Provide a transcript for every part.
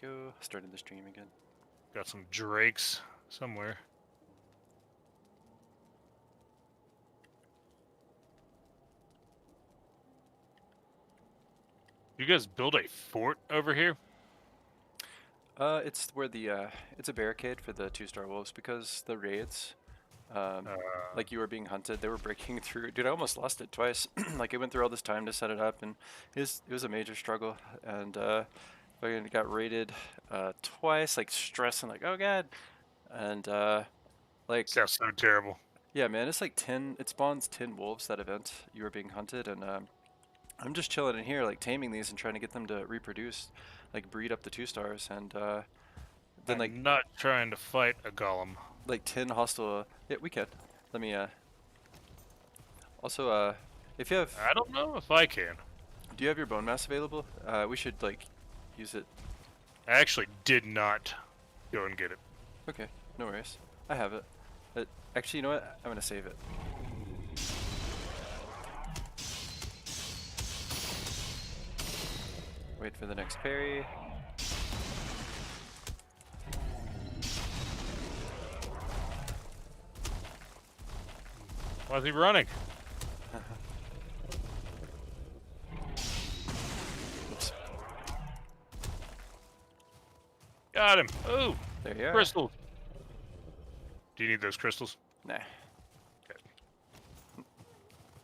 we go. Starting the stream again. Got some drakes somewhere. You guys build a fort over here? It's where the it's a barricade for the 2-star wolves because the raids, like you were being hunted, they were breaking through. Dude, I almost lost it twice. Like I went through all this time to set it up, and it was a major struggle. And I got raided twice, like stressing, like oh god. And like Sounds so terrible. yeah, man, it's like 10. It spawns 10 wolves that event. You were being hunted, and I'm just chilling in here, like taming these and trying to get them to reproduce, like breed up the 2-stars, and then I'm not trying to fight a golem. like 10 hostile. Yeah, we can. Let me. Also, if you have, I don't know if I can. do you have your bone mass available? We should like use it. I actually did not go and get it. Okay, no worries. I have it. Actually, you know what? I'm gonna save it. Wait for the next parry. Why is he running? Oops. Got him. Oh, There you are. crystals. Do you need those crystals? Nah. Okay.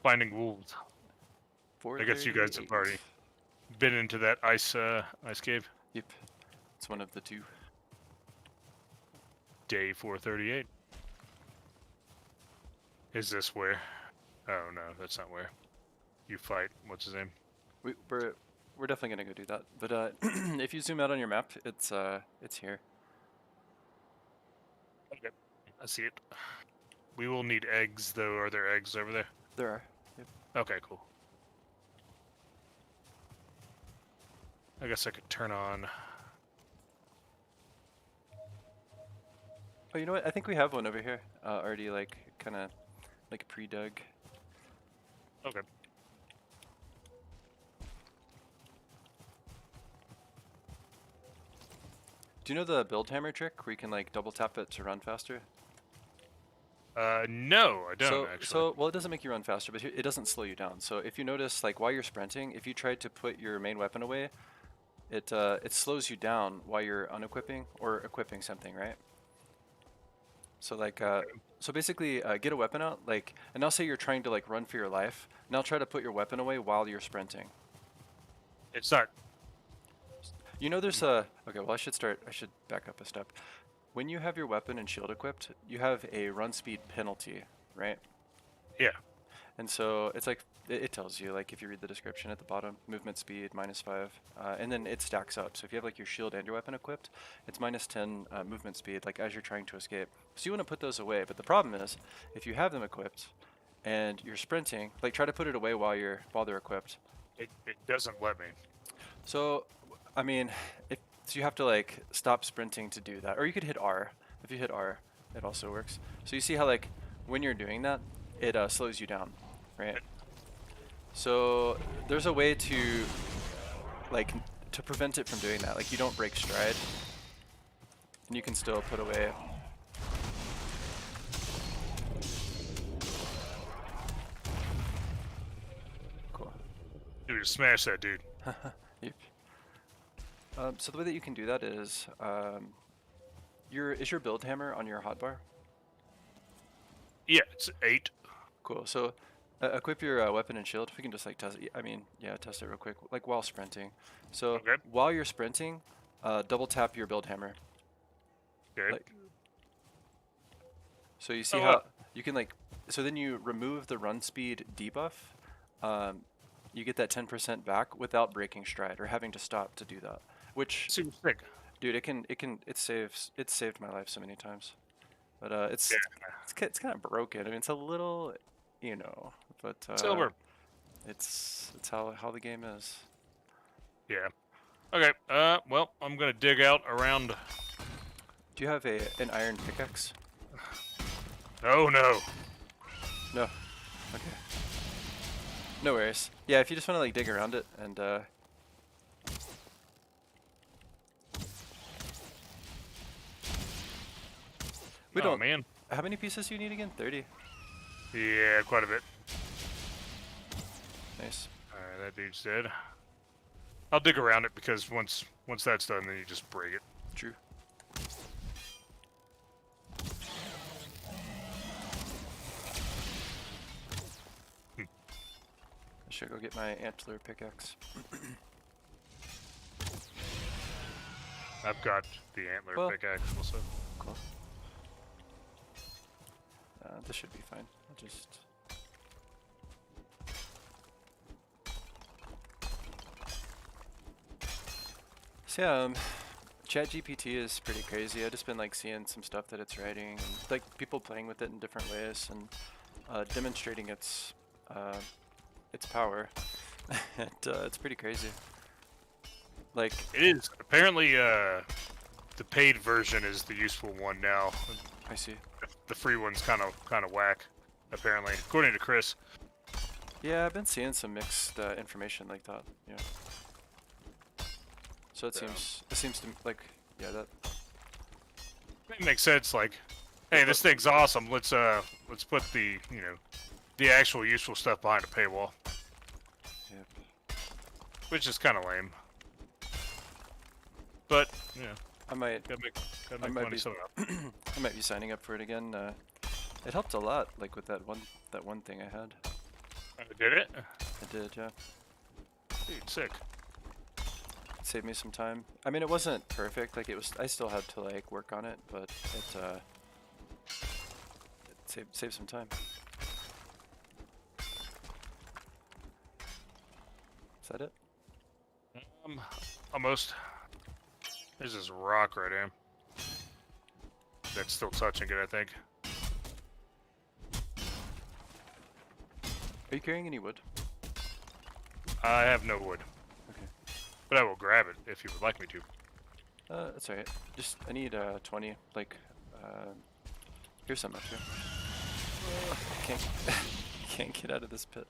Finding wolves. I guess you guys have 438. already been into that ice cave. Yep. It's one of the two. Day 438. Is this where? Oh no, that's not where. You fight. What's his name? We're definitely gonna go do that. But if you zoom out on your map, it's here. Okay. I see it. We will need eggs, though. Are there eggs over there? There are. Yep. Okay, cool. I guess I could turn on. Oh, you know what? I think we have one over here. Already like kind of like pre-dug. Okay. Do you know the build hammer trick where you can like double tap it to run faster? No, I don't actually. Well, it doesn't make you run faster, but it doesn't slow you down. So if you notice, like while you're sprinting, if you try to put your main weapon away, it slows you down while you're unequipping or equipping something, right? So like so basically get a weapon out, like, and now say you're trying to like run for your life. Now try to put your weapon away while you're sprinting. It's not. You know there's a okay, well I should back up a step. When you have your weapon and shield equipped, you have a run speed penalty, right? Yeah. And so it's like it tells you, like if you read the description at the bottom, movement speed -5, and then it stacks up. So if you have like your shield and your weapon equipped, it's -10 movement speed, like as you're trying to escape. So you want to put those away. But the problem is, if you have them equipped and you're sprinting, like try to put it away while they're equipped. It doesn't let me. So, I mean, so you have to like stop sprinting to do that, or you could hit R. If you hit R, it also works. So you see how like when you're doing that, it slows you down, right? So there's a way to like to prevent it from doing that. Like you don't break stride, and you can still put away. Cool. Dude, smash that dude. Yep. So the way that you can do that is, is your build hammer on your hotbar? Yeah, it's 8. Cool. So equip your weapon and shield. If we can just like test it. I mean, yeah, test it real quick, like while sprinting. So Okay. while you're sprinting, double tap your build hammer. Okay. Like, so you see Oh, how you can like. So then you remove the run speed debuff. You get that 10% back without breaking stride or having to stop to do that. Which, super sick. dude, it saved my life so many times. But it's Yeah. it's kind of broken. I mean, it's a little, you know, but Silver. it's how the game is. Yeah. Okay. Well, I'm gonna dig out around. Do you have an iron pickaxe? Oh no. No. Okay. No worries. Yeah, if you just want to like dig around it and We Oh don't. man. How many pieces do you need again? 30. Yeah, quite a bit. Nice. Alright, that dude's dead. I'll dig around it because once that's done, then you just break it. True. I should go get my antler pickaxe. I've got the antler Well, pickaxe also. cool. This should be fine. I'll just. So yeah, ChatGPT is pretty crazy. I've just been like seeing some stuff that it's writing, and like people playing with it in different ways and demonstrating its power. And it's pretty crazy. Like It is. Apparently, the paid version is the useful one now. I see. The free one's kind of whack, apparently, according to Chris. Yeah, I've been seeing some mixed information like that. Yeah. So it seems to like that. It makes sense. Like, hey, this thing's awesome. Let's put the the actual useful stuff behind a paywall, Yep. which is kind of lame. But yeah, I might gotta make might money be- somehow. I might be signing up for it again. It helped a lot, like with that one thing I had. Did it? I did, yeah. Dude, sick. It saved me some time. I mean, it wasn't perfect. Like I still had to like work on it, but it saved some time. Is that it? Almost. There's this rock right here. That's still touching it, I think. Are you carrying any wood? I have no wood, Okay. but I will grab it if you would like me to. That's alright. Just I need 20. Like, here's some up here. Can't can't get out of this pit.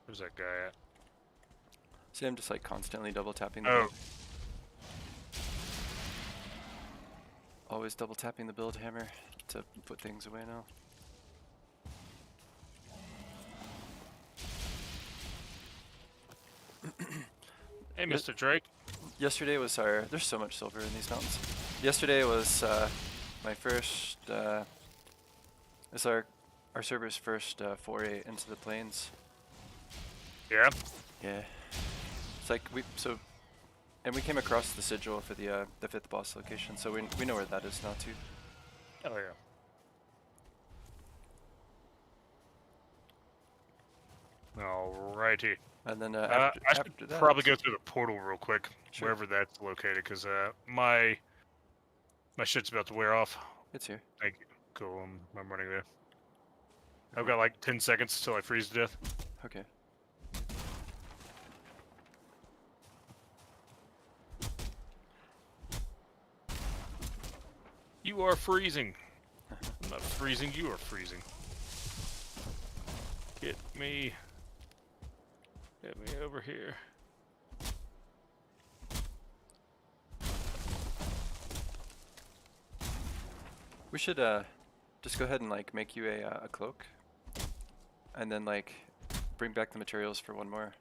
Where's that guy at? See, I'm just like constantly double tapping the Oh, build. Always double tapping the build hammer to put things away now. hey, Mr. Drake. Yesterday was there's so much silver in these mountains. Yesterday was my first, it's our server's first foray into the plains. Yeah. Yeah. It's like and we came across the sigil for the 5th boss location, so we know where that is now too. Oh yeah. Alrighty. And then I after should that, probably go through the portal real quick, Sure. wherever that's located, because my shit's about to wear off. it's here. Thank you. Cool. I'm running there. I've got like 10 seconds till I freeze to death. Okay. You are freezing. I'm not freezing. You are freezing. Get me over here. We should just go ahead and like make you a cloak, and then like bring back the materials for one more.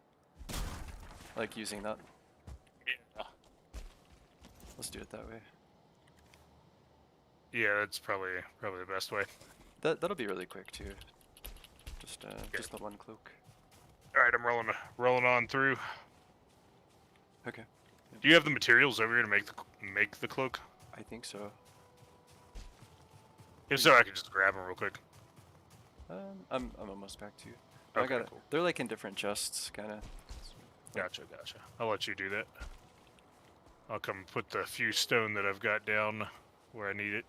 Like using that. Yeah. Let's do it that way. Yeah, that's probably the best way. That'll be really quick too. Just the one cloak. All right, I'm rolling on through. Okay. Do you have the materials over here to make the cloak? I think so. If so, I can just grab them real quick. I'm almost back to you. I Okay, got it. cool. They're like in different chests, kind of. Gotcha. I'll let you do that. I'll come put the few stone that I've got down where I need it.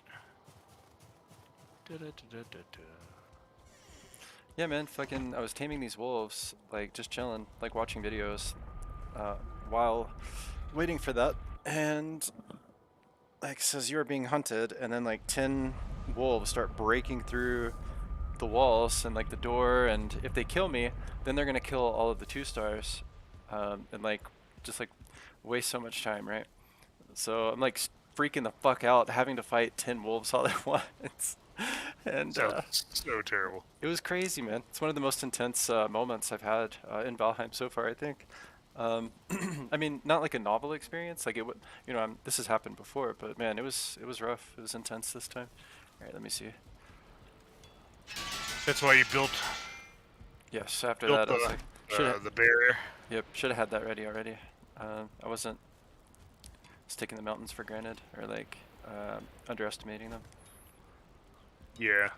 Yeah, man. Fucking, I was taming these wolves, like just chilling, like watching videos, while waiting for that, and like it says you're being hunted, and then like 10 wolves start breaking through the walls and like the door, and if they kill me, then they're gonna kill all of the 2 stars, and like just like waste so much time, right? So I'm like freaking the fuck out having to fight 10 wolves all at once. And Sounds so terrible. it was crazy, man. It's one of the most intense moments I've had in Valheim so far, I think. I mean, not like a novel experience. Like it would, you know, this has happened before, but man, it was rough. It was intense this time. All right, let me see. That's why you built Yes, after built that, I was like, should the barrier. yep, should have had that ready already. I wasn't just taking the mountains for granted or like underestimating them. Yeah.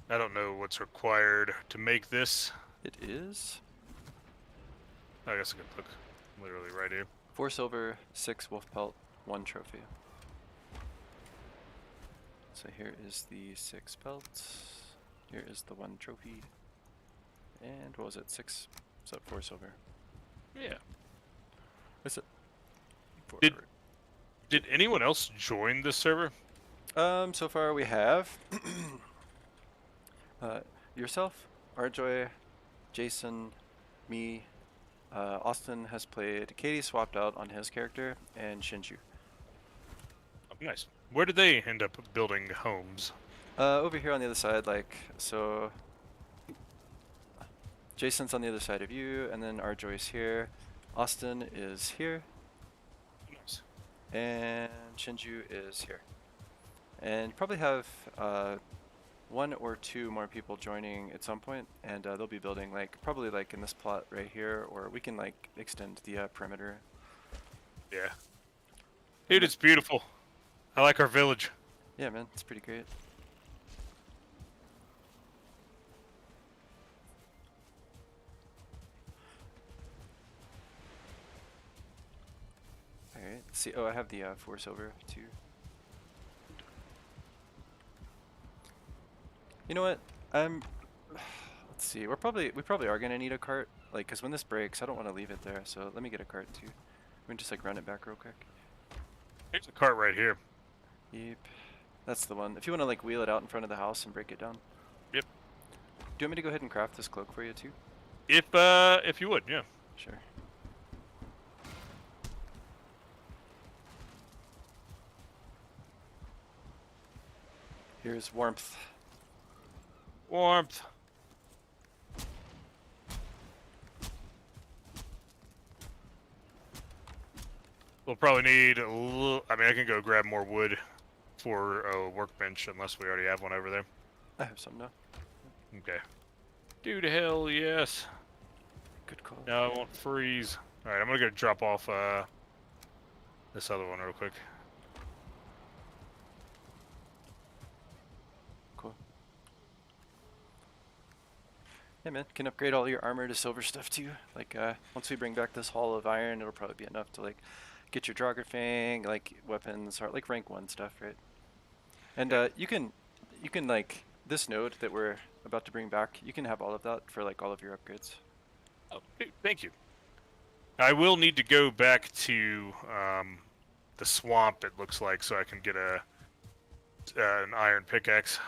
I don't know what's required to make this. It is I guess I can look literally right here. 4 silver, 6 wolf pelt, 1 trophy. So here is the 6 pelts. Here is the 1 trophy. And what was it? 6. So 4 silver. Yeah. What's it? 4. Did anyone else join this server? So far we have yourself, Arjoy, Jason, me. Austin has played. Katie swapped out on his character, and Shinju. Oh, nice. Where did they end up building homes? Over here on the other side, like so. Jason's on the other side of you, and then Arjoy's here. Austin is here, Nice. and Shinju is here. And probably have 1 or 2 more people joining at some point, and they'll be building like probably like in this plot right here, or we can like extend the perimeter. Yeah. Dude, it's beautiful. I like our village. Yeah, man, it's pretty great. All right, let's see. Oh, I have the 4 silver too. You know what? Let's see. We probably are gonna need a cart, like, cause when this breaks, I don't want to leave it there. So let me get a cart too. We can just like run it back real quick. There's a cart right here. Yep, that's the one. If you want to like wheel it out in front of the house and break it down. Yep. Do you want me to go ahead and craft this cloak for you too? If you would, yeah. Sure. Here's warmth. Warmth. We'll probably need a little. I mean, I can go grab more wood for a workbench unless we already have one over there. I have some now. Okay. Dude, hell yes. Good call. No, I won't freeze. Alright, I'm gonna go drop off this other one real quick. Cool. Yeah, man, can upgrade all your armor to silver stuff too. Like, once we bring back this Hall of Iron, it'll probably be enough to like get your Draugr like weapons or like rank 1 stuff, right? And you can like this node that we're about to bring back. You can have all of that for like all of your upgrades. Oh, dude, thank you. I will need to go back to the swamp. It looks like, so I can get an iron pickaxe.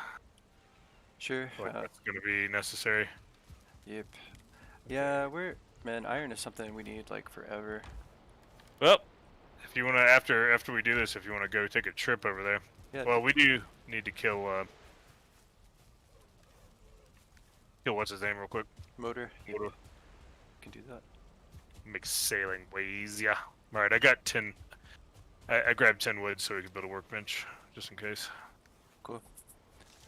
Sure. Like that's gonna be necessary. Yep. Yeah, man, iron is something we need like forever. Well, if you wanna after we do this, if you wanna go take a trip over there. Yeah. Well, we do need to kill what's his name real quick. Motor. Yep. Motor. Can do that. Make sailing ways, yeah. All right, I got 10. I grabbed 10 wood so we could build a workbench just in case. Cool.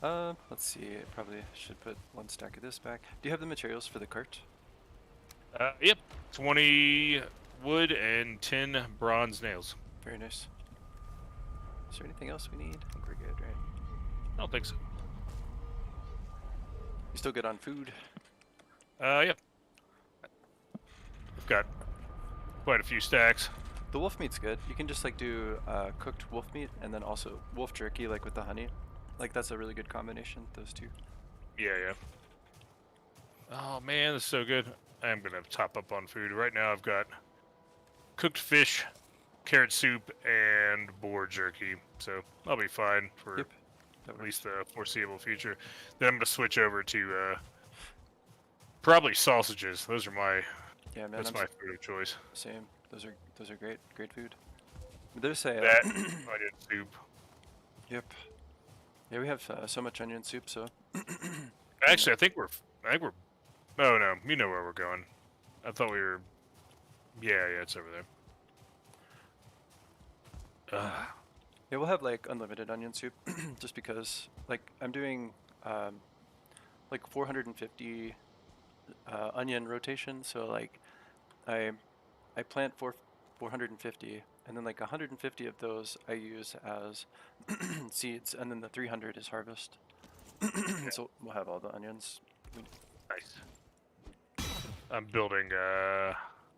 Let's see. I probably should put 1 stack of this back. Do you have the materials for the cart? Yep. 20 wood and 10 bronze nails. Very nice. Is there anything else we need? I think we're good, right? I don't think so. You still good on food? Yep. I've got quite a few stacks. The wolf meat's good. You can just like do cooked wolf meat and then also wolf jerky like with the honey. Like that's a really good combination, those two. Yeah, yeah. Oh man, this is so good. I am gonna top up on food. Right now I've got cooked fish, carrot soup, and boar jerky. So I'll be fine for Yep. at least the foreseeable future. Then I'm gonna switch over to probably sausages. Those are my Yeah, man. that's my food of choice. Same. Those are great food. There's a That onion soup. yep. Yeah, we have so much onion soup, so and Actually, I think we're. Oh no, you know where we're going. I thought we were. Yeah, it's over there. yeah, we'll have like unlimited onion soup, just because like I'm doing like 450 onion rotation, so like I I plant 450, and then like 150 of those I use as seeds, and then the 300 is harvest. So we'll have all the onions. Nice. I'm building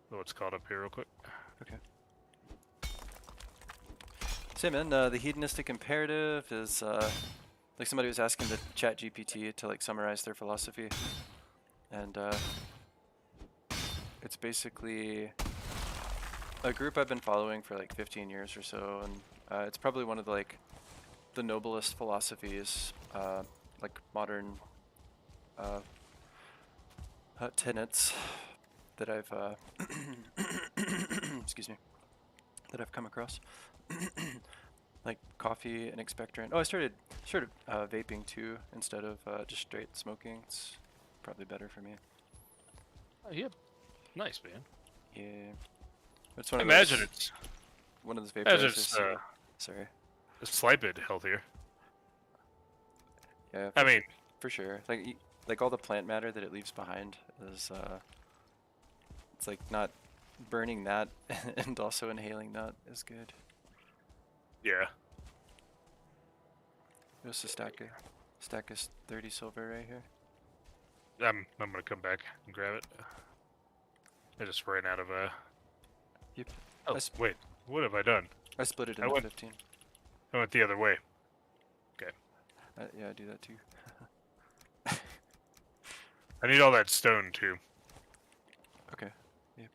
what's called up here real quick. Okay. So man, the hedonistic imperative is like somebody was asking the Chat GPT to like summarize their philosophy, and it's basically a group I've been following for like 15 years or so, and it's probably one of the noblest philosophies, like modern tenets that I've excuse me, that I've come across. Like coffee and expectorant. Oh, I started vaping too instead of just straight smoking. It's probably better for me. Yep. Nice, man. Yeah, it's one I of imagine those. it's. One of those Imagine vaporizers. it's Sorry. a slight bit healthier. Yeah. I mean, for sure. Like all the plant matter that it leaves behind is it's like not burning that and also inhaling that is good. yeah. There's a stack is 30 silver right here. I'm gonna come back and grab it. I just ran out of Yep. Oh wait, what have I done? I split it into 15. I went the other way. Okay. Yeah, I do that too. I need all that stone too, Okay. Yep.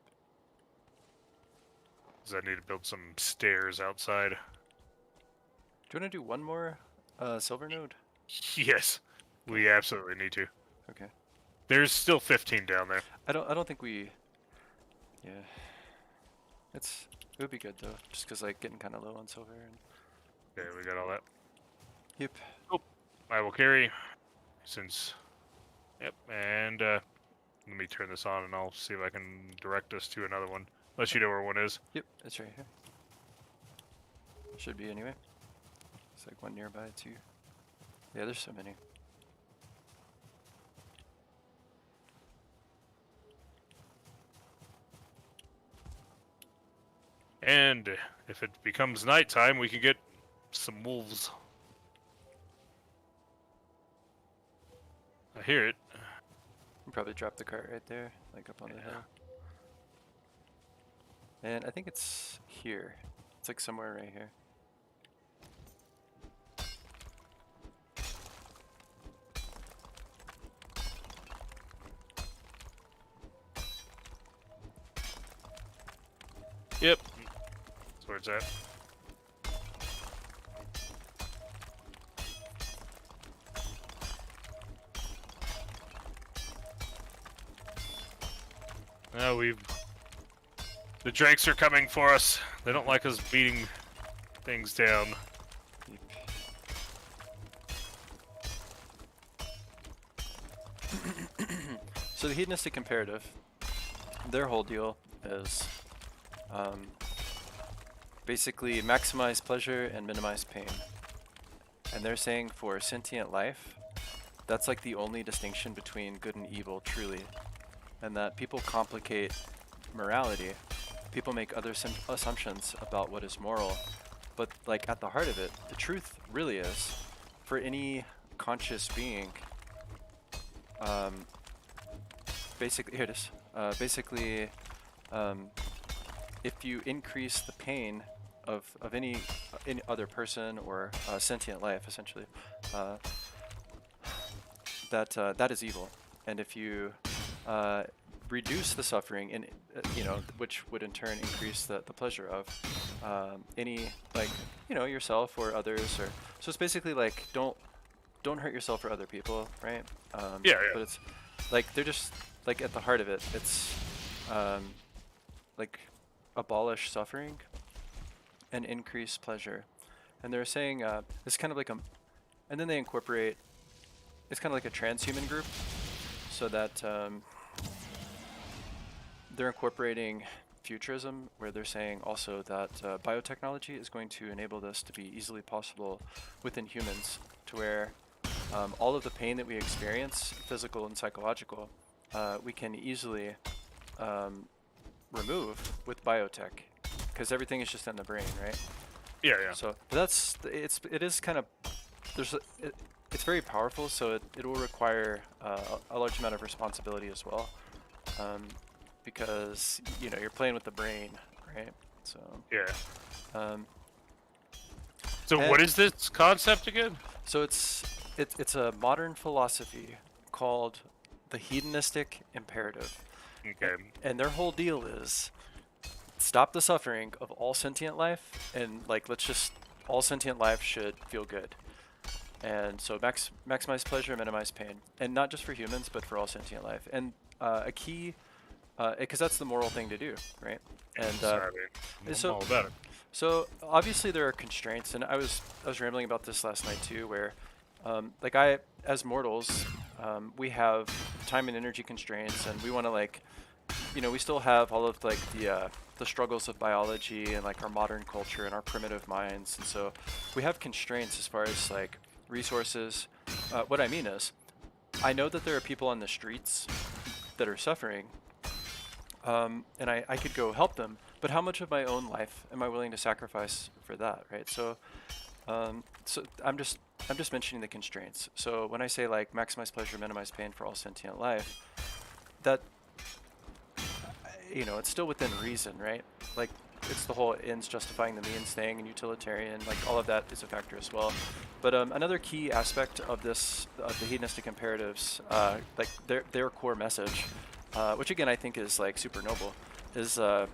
because I need to build some stairs outside. Do you want to do one more silver node? Yes, we absolutely need to. Okay. There's still 15 down there. I don't think we. Yeah. It would be good though, just because like getting kind of low on silver. And... Okay, we got all that. Yep. Oh, I will carry, since. Yep, and let me turn this on, and I'll see if I can direct us to another one. Unless you know where one is. Yep, it's right here. Should be anyway. It's like one nearby too. Yeah, there's so many. And if it becomes nighttime, we can get some wolves. I hear it. You probably drop the cart right there, like up on the hill. And I think it's here. It's like somewhere right here. Yep. That's where it's at. Now the drakes are coming for us. They don't like us beating things down. So the hedonistic imperative, their whole deal is basically maximize pleasure and minimize pain. And they're saying for sentient life, that's like the only distinction between good and evil, truly. And that people complicate morality. People make other assumptions about what is moral. But like at the heart of it, the truth really is, for any conscious being, basically, here it is. Basically, if you increase the pain of any other person or sentient life, essentially, that is evil. And if you reduce the suffering, and which would in turn increase the pleasure of any, like, yourself or others, or so it's basically like don't hurt yourself or other people, right? Yeah. But it's like they're just like at the heart of it, it's like abolish suffering, and increase pleasure. And they're saying it's kind of like a, and then they incorporate, it's kind of like a transhuman group, so that they're incorporating futurism, where they're saying also that biotechnology is going to enable this to be easily possible within humans, to where all of the pain that we experience, physical and psychological, we can easily remove with biotech, because everything is just in the brain, right? Yeah, yeah. So it is kind of, there's it's very powerful, so it will require a large amount of responsibility as well, because you're playing with the brain, right? So Yeah. um, So and what is this concept again? so it's a modern philosophy called the hedonistic imperative, Okay. and their whole deal is stop the suffering of all sentient life, and like let's just, all sentient life should feel good. And so maximize pleasure, minimize pain, and not just for humans, but for all sentient life. And a key, because that's the moral thing to do, right? And Sorry, I'm so all about it. so obviously there are constraints, and I was rambling about this last night too, where like as mortals, we have time and energy constraints, and we want to like, we still have all of like the struggles of biology and like our modern culture and our primitive minds, and so we have constraints as far as like resources. What I mean is, I know that there are people on the streets that are suffering, and I could go help them, but how much of my own life am I willing to sacrifice for that, right? So I'm just mentioning the constraints. So when I say like maximize pleasure, minimize pain for all sentient life, that it's still within reason, right? Like it's the whole ends justifying the means thing, and utilitarian, like all of that is a factor as well. But another key aspect of this, the hedonistic imperatives, like their core message, which again I think is like super noble, is um,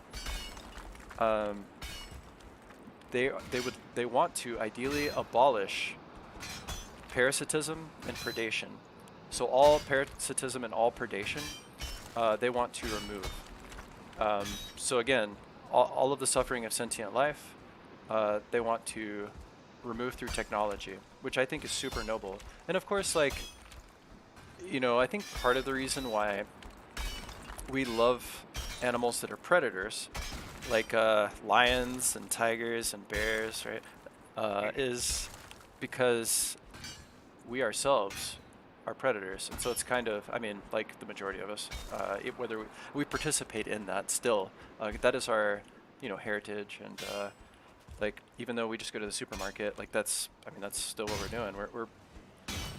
they want to ideally abolish parasitism and predation. So all parasitism and all predation, they want to remove. So again, all of the suffering of sentient life, they want to remove through technology, which I think is super noble. And of course, like, I think part of the reason why we love animals that are predators, like lions and tigers and bears, right, is because we ourselves are predators. And so it's kind of, I mean, like the majority of us, whether we participate in that still, that is our, heritage. And like, even though we just go to the supermarket, like that's still what we're doing.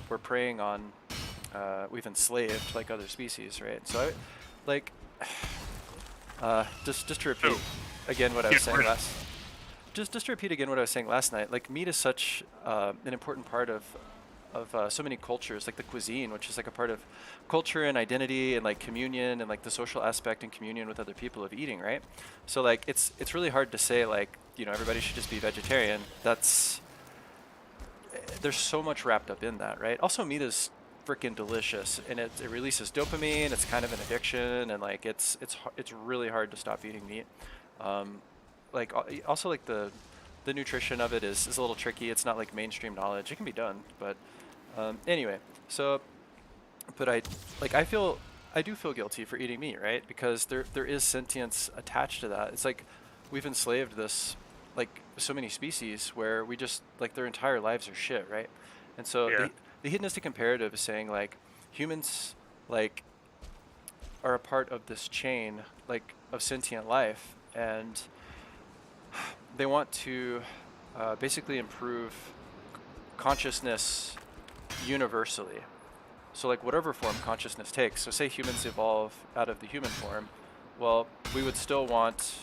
We're preying on, we've enslaved like other species, right? So like, just to repeat So, again what I was get saying rid last, just to repeat again what I was saying last night, like meat is such an important part of so many cultures, like the cuisine, which is like a part of culture and identity and like communion and like the social aspect and communion with other people of eating, right? So like it's really hard to say like, everybody should just be vegetarian. That's, there's so much wrapped up in that, right? Also, meat is freaking delicious, and it releases dopamine. It's kind of an addiction, and like it's really hard to stop eating meat. Like also like the nutrition of it is a little tricky. It's not like mainstream knowledge. It can be done, but anyway. So, but I do feel guilty for eating meat, right? Because there is sentience attached to that. It's like we've enslaved this, like so many species where we just like their entire lives are shit, right? And so yeah. the hedonistic imperative is saying like humans like are a part of this chain like of sentient life, and they want to basically improve consciousness universally. So like whatever form consciousness takes. So say humans evolve out of the human form, well, we would still want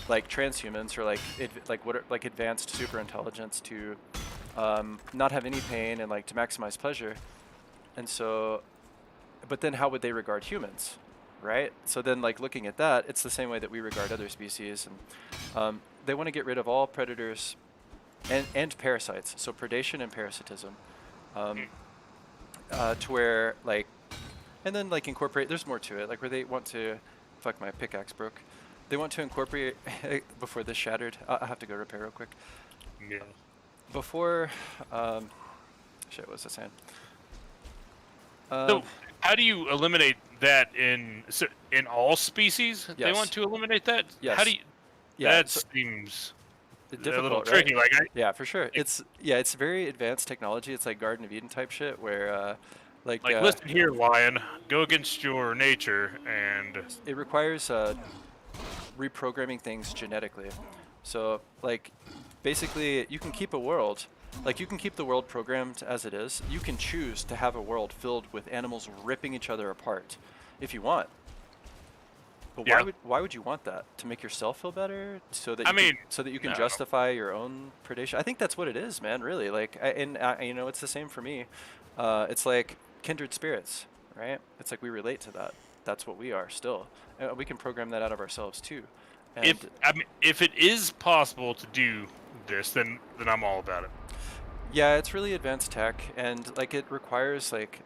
like transhumans or like advanced super intelligence to not have any pain and like to maximize pleasure. And so, but then how would they regard humans, right? So then like looking at that, it's the same way that we regard other species, and they want to get rid of all predators and parasites. So predation and parasitism. Um, to where like, and then like incorporate, there's more to it, like where they want to, fuck, my pickaxe broke. they want to incorporate before this shattered. I have to go repair real quick. Yeah. Before, um, shit, what was I saying? So how do you eliminate that in all species? They want Yes, to eliminate that. How do yes, you? yeah. That So seems a little difficult, right? tricky. Like Yeah, for sure. like, It's very advanced technology. It's like Garden of Eden type shit where like like listen here, lion. Go against your nature, and it requires reprogramming things genetically. So like basically you can keep a world, like you can keep the world programmed as it is. You can choose to have a world filled with animals ripping each other apart if you want. But yeah. why would you want that? To make yourself feel better, I mean, so that you can no. justify your own predation? I think that's what it is, man. Really, like, you know, it's the same for me. It's like kindred spirits, right? It's like we relate to that. That's what we are still. We can program that out of ourselves too. And If it is possible to do this, then I'm all about it. yeah, it's really advanced tech, and like it requires like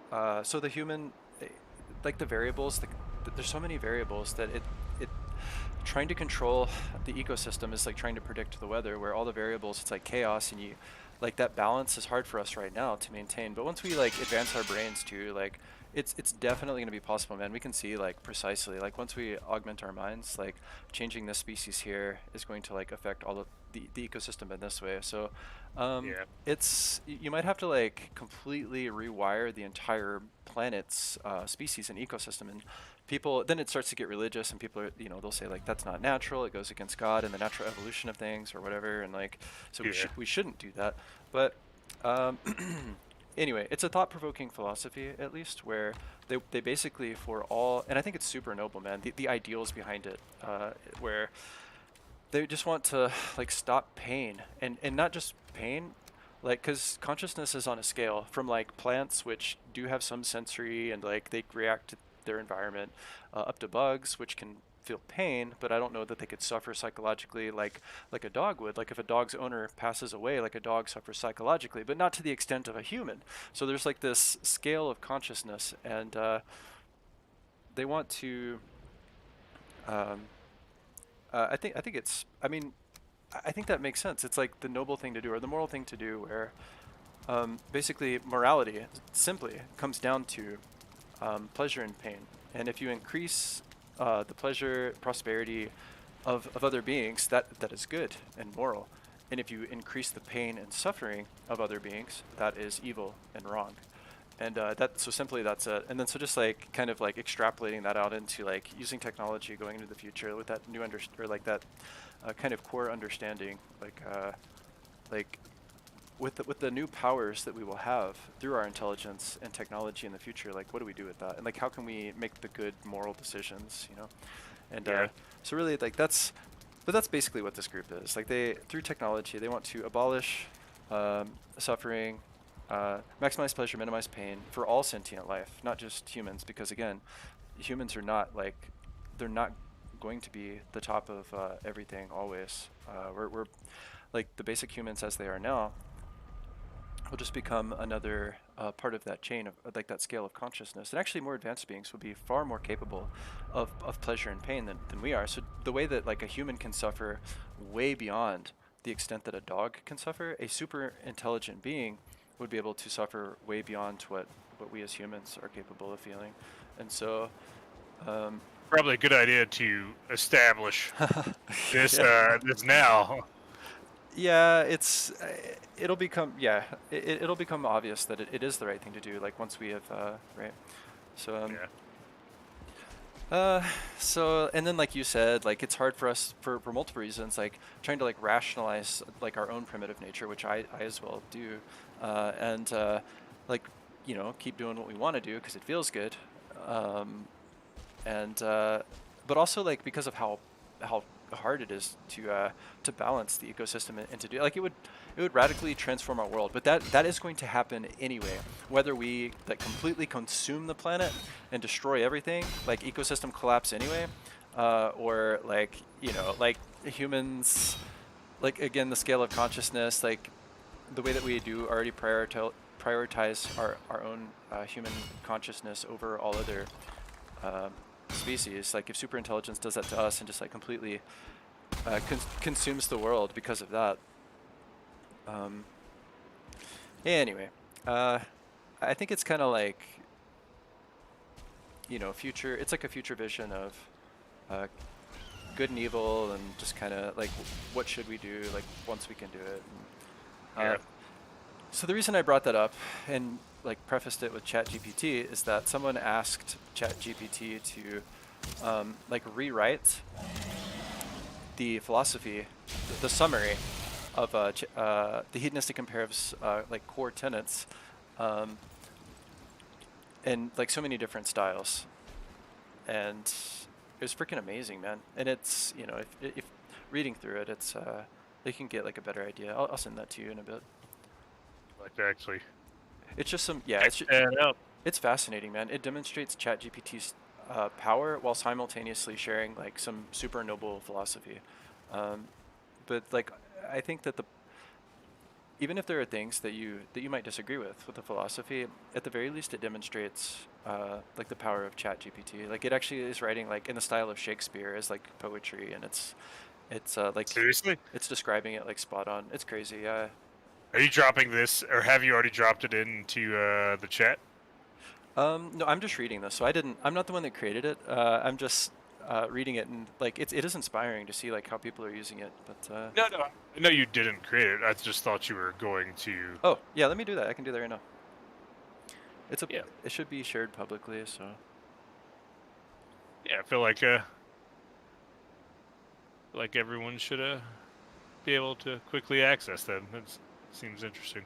so the human, eh, like the variables, there's so many variables that it trying to control the ecosystem is like trying to predict the weather, where all the variables it's like chaos, and you like that balance is hard for us right now to maintain. But once we like advance our brains to like it's definitely going to be possible, man. We can see like precisely like once we augment our minds, like changing this species here is going to like affect all of the ecosystem in this way. So Yeah. you might have to like completely rewire the entire planet's species and ecosystem, and people then it starts to get religious, and people are, you know, they'll say like that's not natural, it goes against God and the natural evolution of things or whatever, and like so Yeah. we shouldn't do that. But um, anyway, it's a thought-provoking philosophy, at least, where they basically for all, and I think it's super noble, man, the ideals behind it, where they just want to like stop pain, and not just pain, like because consciousness is on a scale from like plants, which do have some sensory and like they react to their environment, up to bugs, which can feel pain, but I don't know that they could suffer psychologically like a dog would. Like if a dog's owner passes away, like a dog suffers psychologically, but not to the extent of a human. So there's like this scale of consciousness, and they want to um, I think it's. I mean, I think that makes sense. It's like the noble thing to do, or the moral thing to do, where basically morality simply comes down to pleasure and pain. And if you increase the pleasure, prosperity of other beings, that is good and moral. And if you increase the pain and suffering of other beings, that is evil and wrong. And that so simply that's it. And then so just like kind of like extrapolating that out into like using technology going into the future with that new or like that kind of core understanding, like with the new powers that we will have through our intelligence and technology in the future, like what do we do with that, and like how can we make the good moral decisions, you know? And Yeah. so really like that's basically what this group is. Like they through technology they want to abolish suffering, maximize pleasure, minimize pain for all sentient life, not just humans, because again, humans are not like they're not going to be the top of everything always. We're like the basic humans as they are now will just become another part of that chain of like that scale of consciousness. And actually more advanced beings would be far more capable of pleasure and pain than we are. So the way that like a human can suffer way beyond the extent that a dog can suffer, a super intelligent being would be able to suffer way beyond what we as humans are capable of feeling. And so um, Probably a good idea to establish this yeah. this now. Yeah, it'll become it'll become obvious that it is the right thing to do. Like once we have right. So Yeah. so and then like you said, like it's hard for us for multiple reasons, like trying to like rationalize like our own primitive nature, which I as well do, and like you know keep doing what we want to do because it feels good, um, and but also like because of how hard it is to balance the ecosystem and to do like it would radically transform our world, but that is going to happen anyway, whether we like completely consume the planet and destroy everything, like ecosystem collapse anyway, or like you know like humans, like again the scale of consciousness, like the way that we do already prioritize our own human consciousness over all other species. Like if superintelligence does that to us and just like completely consumes the world because of that. Um, anyway, I think it's kind of like, you know, future. It's like a future vision of uh, good and evil, and just kind of like what should we do like once we can do it. And, Yeah. so the reason I brought that up and like prefaced it with ChatGPT is that someone asked ChatGPT to like rewrite the philosophy, the summary of the hedonistic imperatives, like core tenets, um, in like so many different styles, and it was freaking amazing, man. And it's, you know, if reading through it, it's you can get like a better idea. I'll send that to you in a bit. Like to actually It's just some, yeah, check that out. it's fascinating, man. It demonstrates ChatGPT's power while simultaneously sharing like some super noble philosophy. Um, but like, I think that the even if there are things that you might disagree with the philosophy, at the very least it demonstrates like the power of ChatGPT. Like it actually is writing like in the style of Shakespeare as like poetry, and it's like Seriously? it's describing it like spot on. It's crazy. Yeah. Are you dropping this, or have you already dropped it into the chat? No, I'm just reading this, so I'm not the one that created it. I'm just reading it, and like it is inspiring to see like how people are using it. But No, no. I know you didn't create it. I just thought you were going to. oh yeah, let me do that. I can do that right now. Yeah. It should be shared publicly, so Yeah, I feel like everyone should be able to quickly access them. That seems interesting.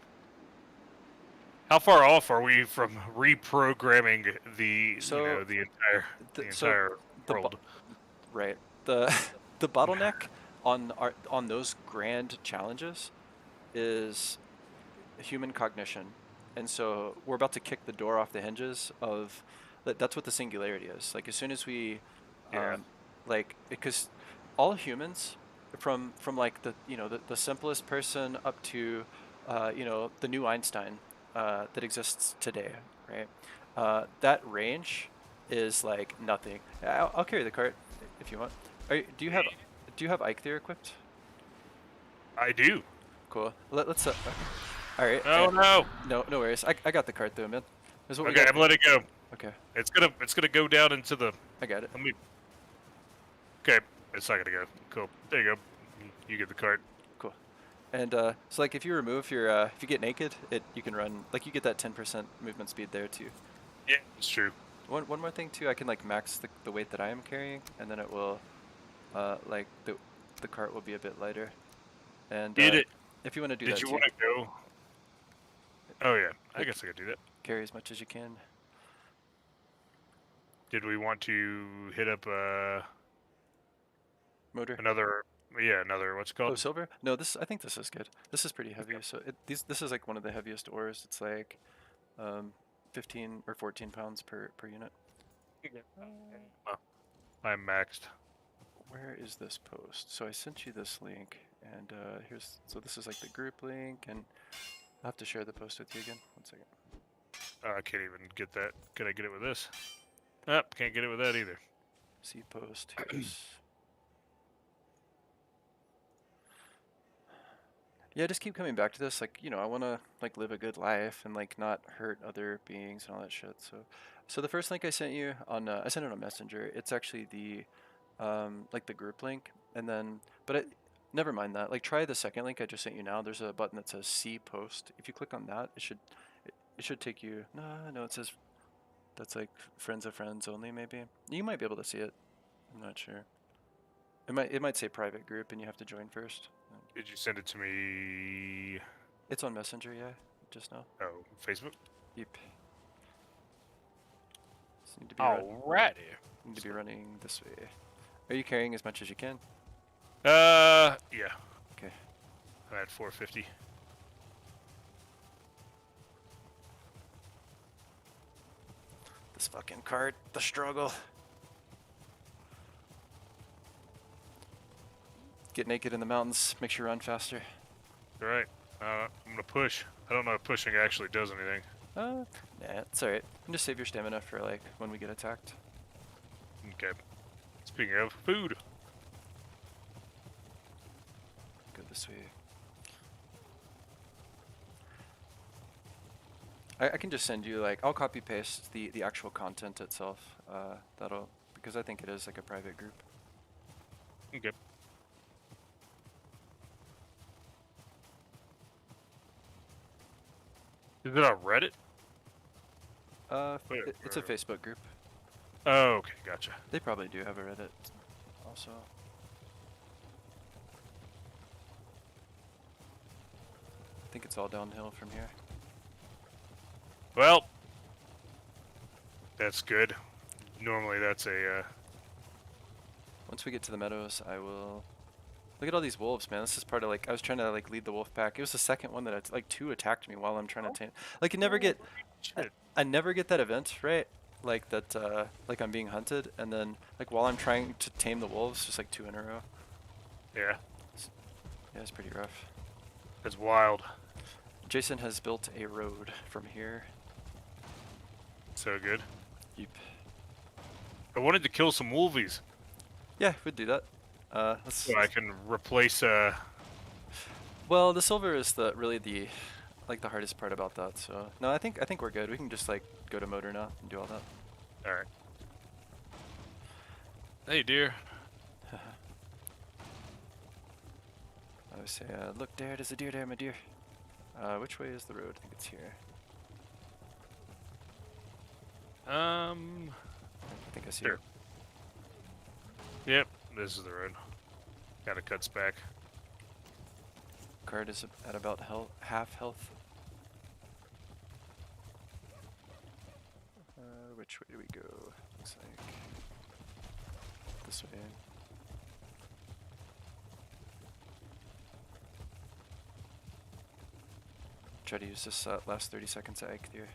How far off are we from reprogramming the so the so entire the world? right the the bottleneck on those grand challenges is human cognition, and so we're about to kick the door off the hinges of that's what the singularity is. Like as soon as we Yeah. like because all humans from like the, you know, the simplest person up to you know, the new Einstein that exists today, right? That range is like nothing. I'll carry the cart if you want. Do you have Ike there equipped? I do. Cool. Let's all right. Oh no. No worries. I got the cart though, man. This is what we Okay, got. I'm letting go. Okay, It's gonna go down into the. I got it. Let me. Okay, it's not gonna go. Cool. There you go. You get the cart. Cool. And so like if you remove your if you get naked, you can run like you get that 10% movement speed there too. Yeah, it's true. One more thing too, I can like max the weight that I am carrying, and then it will like the cart will be a bit lighter. And Did it? if you want to do Did that you too, want to go? Oh yeah, I like guess I could do that. carry as much as you can. Did we want to hit up Motor. another? Yeah, another. What's it Oh, called? silver? No, I think this is good. This is pretty heavy. So this is like one of the heaviest ores. It's like um, 15 or 14 pounds per unit. Well, I'm maxed. Where is this post? So I sent you this link, and so this is like the group link, and I'll have to share the post with you again. One second. I can't even get that. Can I get it with this? Nope, can't get it with that either. See post. Here's. Yeah, just keep coming back to this. Like, you know, I want to like live a good life and like not hurt other beings and all that shit. So the first link I sent you on, I sent it on Messenger. It's actually the, like the group link, and then, never mind that. Like, try the second link I just sent you now. There's a button that says See Post. If you click on that, it should take you. No, it says that's like friends of friends only. Maybe you might be able to see it. I'm not sure. It might say private group, and you have to join first. Did you send it to me? It's on Messenger, yeah, just now. Oh, Facebook. Yep. Just need to be Alrighty. need to be running this way. Are you carrying as much as you can? Yeah. Okay. I'm at 450. This fucking cart, the struggle. Get naked in the mountains, makes you run faster. All right. I'm gonna push. I don't know if pushing actually does anything. Nah, it's alright. You can just save your stamina for like when we get attacked. Okay. Speaking of food. Go this way. I can just send you like I'll copy paste the actual content itself. That'll because I think it is like a private group. Okay. Is it on Reddit? Wait, It's a Facebook group. Oh, okay, gotcha. They probably do have a Reddit also. I think it's all downhill from here. Well, that's good. Normally that's a, Once we get to the meadows, I will... Look at all these wolves, man. This is part of like, I was trying to like lead the wolf pack. It was the second one that like two attacked me while I'm trying to tame. Like you never get, shit. I never get that event, right? Like that, like I'm being hunted and then like while I'm trying to tame the wolves, just like two in a row. Yeah, Yeah, it's pretty rough. it's wild. Jason has built a road from here. So good. Yep. I wanted to kill some wolvies Yeah, we'd do that. so I can replace, Well, the silver is really the like the hardest part about that. So no, I think we're good. We can just like go to motor now and do all that. Alright. Hey, dear. I always say, look there, there's a deer there, my dear. Which way is the road? I think it's here. I think I see Here. it. Yep, this is the road. Kinda cuts back. Card is at about half health. Which way do we go? Looks like this way. Try to use this last 30 seconds at Ike here.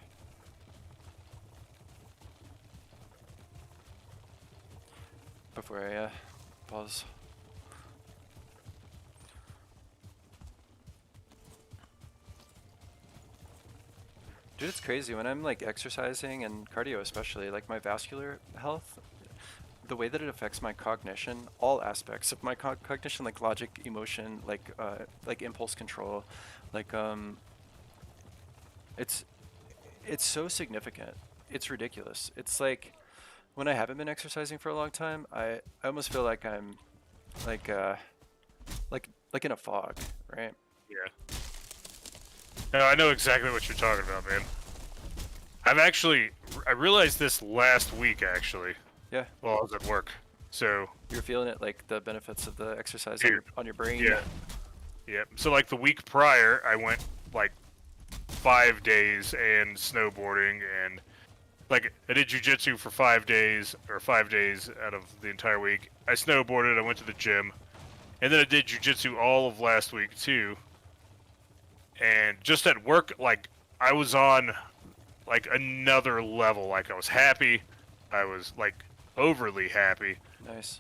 Before I pause. Dude, it's crazy when I'm like exercising and cardio especially, like my vascular health, the way that it affects my cognition, all aspects of my cognition, like logic, emotion, like impulse control, like it's so significant. It's ridiculous. It's like when I haven't been exercising for a long time, I almost feel like I'm like like in a fog, right? Yeah. No, I know exactly what you're talking about, man. I realized this last week, actually, Yeah. while I was at work. So, You're feeling it, like the benefits of the exercise on your brain. yeah. Yeah. So, like, the week prior, I went, like, 5 days and snowboarding, and, like, I did jujitsu for 5 days, or 5 days out of the entire week. I snowboarded, I went to the gym, and then I did jujitsu all of last week, too. And just at work, like, I was on, like, another level. Like, I was happy. I was, like, overly happy. Nice.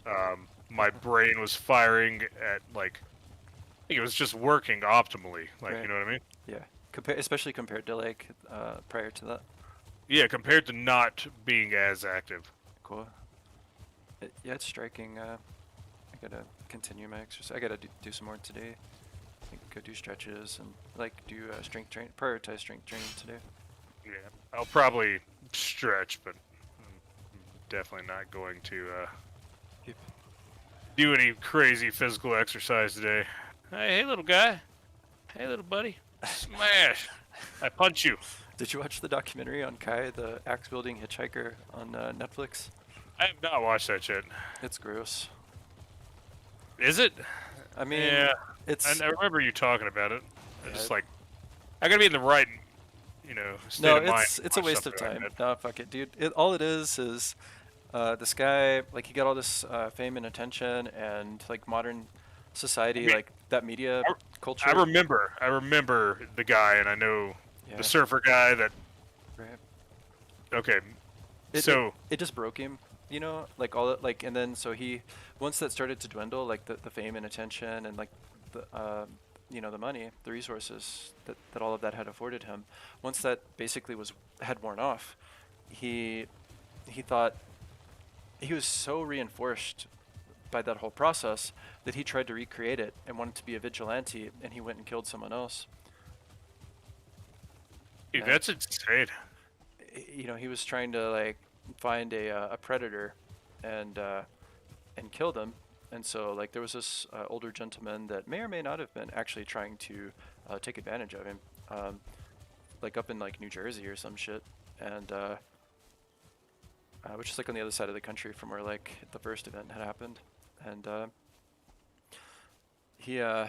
My brain was firing at, like, I think it was just working optimally. Like, Right. you know what I mean? Yeah. Especially compared to like prior to that. Yeah, compared to not being as active. Cool. Yeah, it's striking. I gotta continue my exercise. I gotta do some more today. I think go do stretches and like do strength training. Prioritize strength training today. Yeah, I'll probably stretch, but I'm definitely not going to Yep. do any crazy physical exercise today. Hey, little guy. Hey, little buddy. Smash! I punch you. Did you watch the documentary on Kai, the axe wielding hitchhiker on Netflix? I have not watched that yet. It's gross. Is it? I mean, Yeah. it's I remember you talking about it. I Yeah, just like, I gotta be in the right, state of mind. it's to a watch waste of something like time. that. No, fuck it, dude. All it is this guy, like he got all this fame and attention and like modern society, I mean, like that media culture. I remember the guy, and I know Yeah. the surfer guy that. Right. Okay, It, so it just broke him, you know, like all that, like, and then so he, once that started to dwindle, like the fame and attention and like the, the money, the resources that all of that had afforded him, once that basically had worn off, he thought he was so reinforced by that whole process that he tried to recreate it and wanted to be a vigilante, and he went and killed someone else. Dude, And that's insane. you know, he was trying to like find a predator and kill them. And so like there was this older gentleman that may or may not have been actually trying to take advantage of him, um, like up in like New Jersey or some shit, and which is like on the other side of the country from where like the first event had happened. And he so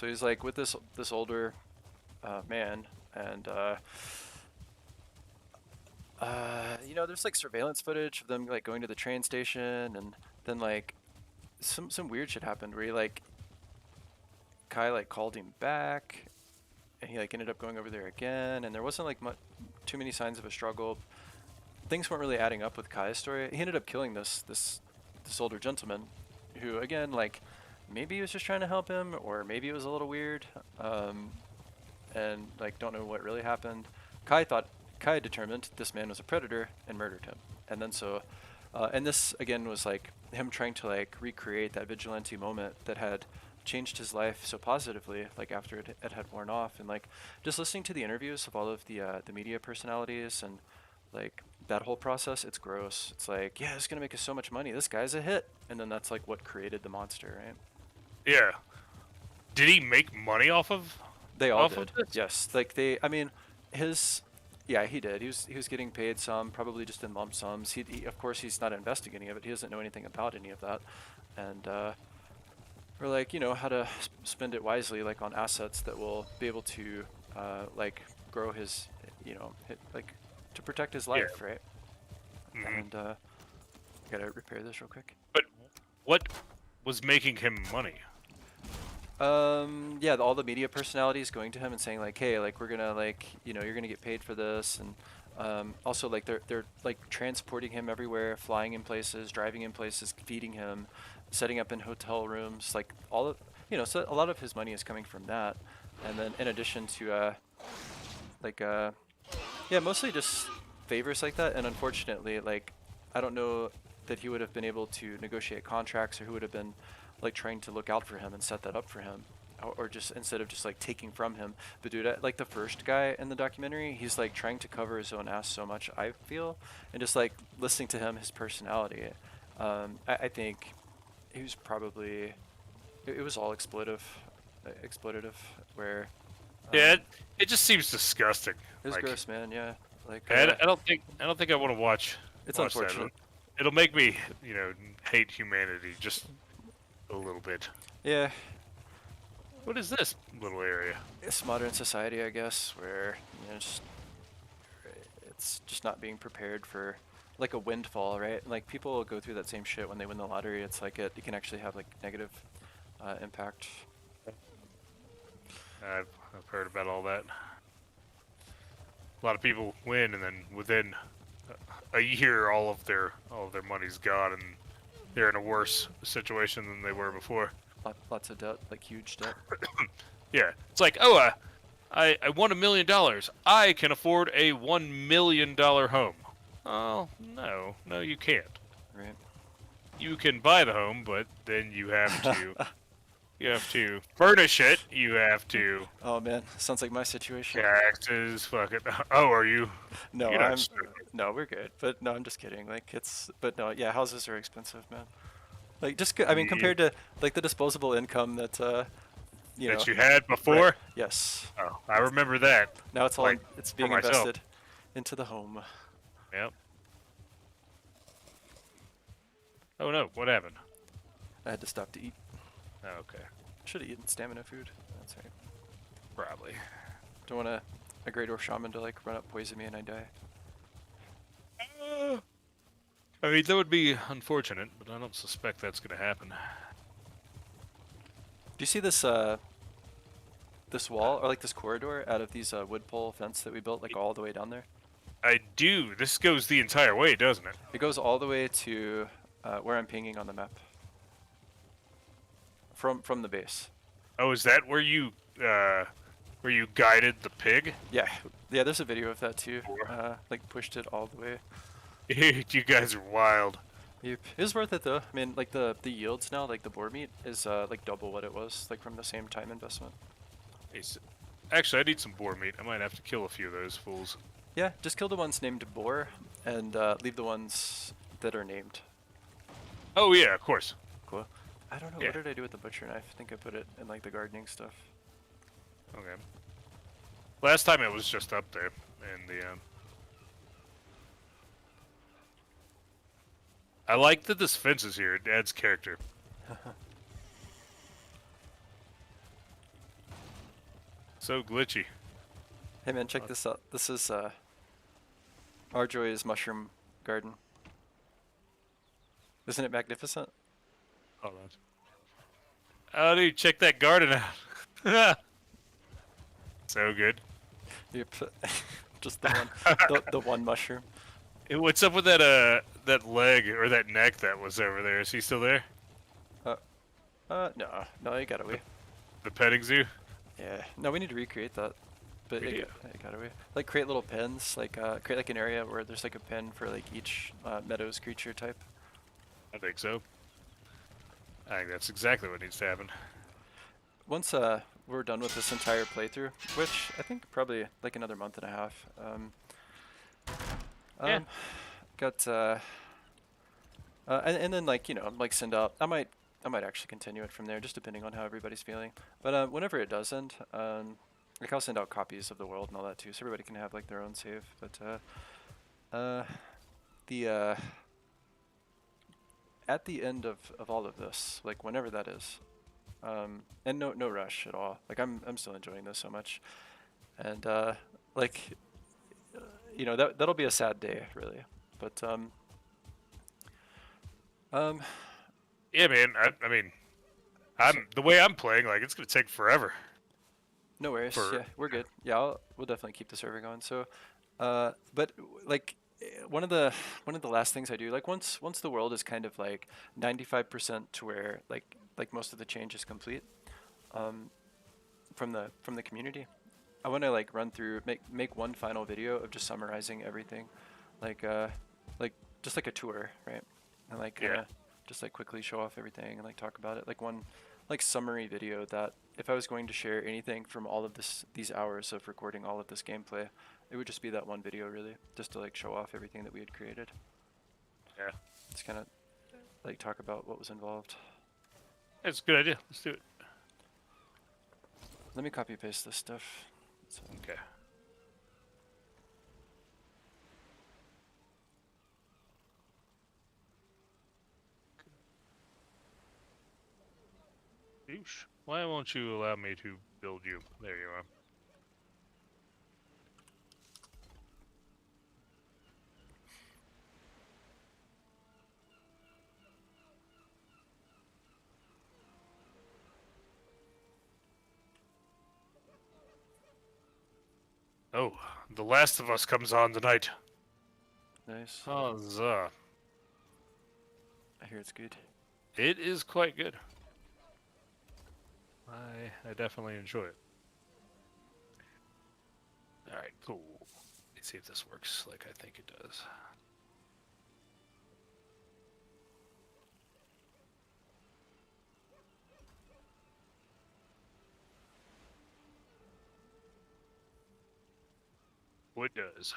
he's like with this older man, and you know, there's like surveillance footage of them like going to the train station, and then like some weird shit happened where he like Kai like called him back, and he like ended up going over there again, and there wasn't like too many signs of a struggle. Things weren't really adding up with Kai's story. He ended up killing this older gentleman, who again like maybe he was just trying to help him, or maybe it was a little weird, and like don't know what really happened. Kai determined this man was a predator and murdered him, and then so. And this again was like him trying to like recreate that vigilante moment that had changed his life so positively, like after it had worn off, and like just listening to the interviews of all of the media personalities and like that whole process, it's gross. It's like, yeah, it's gonna make us so much money. This guy's a hit, and then that's like what created the monster, right? Yeah. Did he make money They all off of did. this? Yes, like I mean, his, yeah, he did. He was getting paid some, probably just in lump sums. He of course he's not investing any of it. He doesn't know anything about any of that, and or like you know how to spend it wisely, like on assets that will be able to like grow his, you know, like to protect his Yeah. life, right? Mhm. And gotta repair this real quick. But what was making him money? Yeah, all the media personalities going to him and saying like, hey, like we're gonna like, you know, you're gonna get paid for this, and also like they're like transporting him everywhere, flying in places, driving in places, feeding him, setting up in hotel rooms, like all of, you know, so a lot of his money is coming from that, and then in addition to like yeah, mostly just favors like that, and unfortunately, like I don't know that he would have been able to negotiate contracts, or who would have been like trying to look out for him and set that up for him, or just instead of just like taking from him. But dude, like the first guy in the documentary, he's like trying to cover his own ass so much, I feel, and just like listening to him, his personality, I think he was probably it was all exploitative, where Yeah, um, it just seems disgusting. it was Like, gross, man. Yeah, like I don't think I want to it's watch that. unfortunate. It'll make me, you know, hate humanity just a little bit. Yeah, What is this little area? it's modern society, I guess, where you know, it's just not being prepared for like a windfall, right? Like people go through that same shit when they win the lottery. It's like it can actually have like negative impact. I've heard about all that. A lot of people win, and then within a year, all of their money's gone, and they're in a worse situation than they were before. Lots of debt, like huge debt. Yeah, it's like, oh, I won $1 million. I can afford a $1 million home. Oh no, you can't. Right. You can buy the home, but then you have to furnish it. You have to Oh man, sounds like my situation. taxes. Fucking. Oh, are you? No, You're not stupid. no, we're good. But no, I'm just kidding. Like but no, yeah, houses are expensive, man. Like I mean, Yeah. compared to like the disposable income that you know, That you had right? before? Yes. Oh, I remember that. Now it's all Like, it's for being myself. invested into the home. Yep. Oh no, what happened? I had to stop to eat. Oh, okay. Should have eaten stamina food. That's right. Probably. Don't want a great or shaman to like run up, poison me, and I die. I mean, that would be unfortunate, but I don't suspect that's going to happen. Do you see this this wall or like this corridor out of these wood pole fence that we built like all the way down there? I do. This goes the entire way, doesn't it? It goes all the way to where I'm pinging on the map. From the base. Oh, is that where you guided the pig? Yeah, yeah. There's a video of that too. Like pushed it all the way. You guys are wild. Yep. It was worth it though. I mean, like the yields now, like the boar meat is like double what it was, like from the same time investment. Actually, I need some boar meat. I might have to kill a few of those fools. Yeah, just kill the ones named boar and leave the ones that are named. Oh yeah, of course. Cool. I don't know, Yeah. what did I do with the butcher knife? I think I put it in like the gardening stuff. Okay. Last time it was just up there in the. I like that this fence is here. It adds character. So glitchy. Hey man, check this out. This is Arjoy's mushroom garden. Isn't it magnificent? Hold on. Oh, dude, check that garden out. So good. Yep. Just the one, the one mushroom. Hey, what's up with that that leg or that neck that was over there? Is he still there? No, it got away. The petting zoo? Yeah, no, we need to recreate that. But We do. it got away. Like create little pens, like create like an area where there's like a pen for like each meadows creature type. I think so. I think that's exactly what needs to happen. Once we're done with this entire playthrough, which I think probably like another month and a half. Yeah. Got and then like like send out. I might actually continue it from there, just depending on how everybody's feeling. But whenever it does end, like I'll send out copies of the world and all that too, so everybody can have like their own save. But the at the end of all of this, like whenever that is, and no rush at all. Like I'm still enjoying this so much, and like that'll be a sad day really, but um Yeah, man. I mean, the way I'm playing, like it's gonna take forever. no worries. Yeah, we're good. Yeah, we'll definitely keep the server going. So, but like one of the last things I do, like once the world is kind of like 95% to where like most of the change is complete, um, from the community, I want to like run through make one final video of just summarizing everything, like like just like a tour, right? And like Yeah. just like quickly show off everything and like talk about it, like one like summary video that if I was going to share anything from all of these hours of recording all of this gameplay, it would just be that one video really, just to like show off everything that we had created. Yeah. Just kind of like talk about what was involved. That's a good idea. Let's do it. Let me copy paste this stuff. So. Okay. Douche. Why won't you allow me to build you? There you are. Oh, The Last of Us comes on tonight. Nice. Huzzah. I hear it's good. It is quite good. I definitely enjoy it. Alright, cool. Let's see if this works like I think it does. Oh, it does.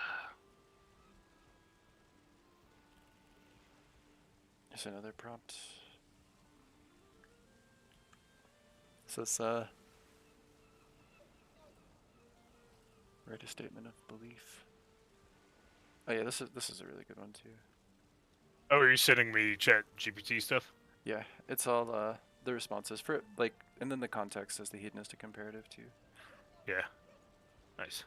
Here's another prompt. It says, write a statement of belief. Oh yeah, this is a really good one too. Oh, are you sending me chat GPT stuff? Yeah, it's all the responses for like, and then the context is the hedonistic imperative too. Yeah. Nice.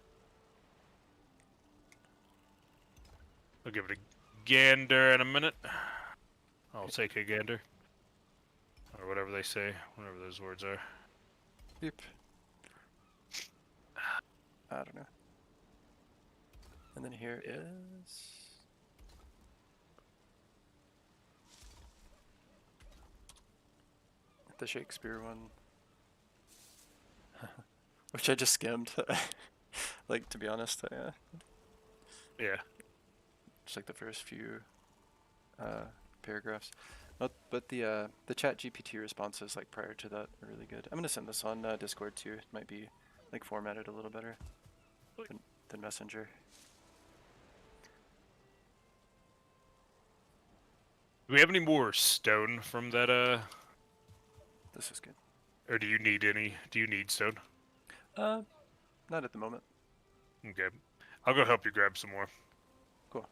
I'll give it a gander in a minute. I'll take a gander. Or whatever they say, whatever those words are. Beep. I don't know. And then here is the Shakespeare one, which I just skimmed. Like, to be honest, Yeah. just like the first few paragraphs. But the chat GPT responses like prior to that are really good. I'm gonna send this on Discord too. It might be like formatted a little better than Messenger. Do we have any more stone from that, This is good. or do you need any? Do you need stone? Not at the moment. Okay. I'll go help you grab some more. Cool.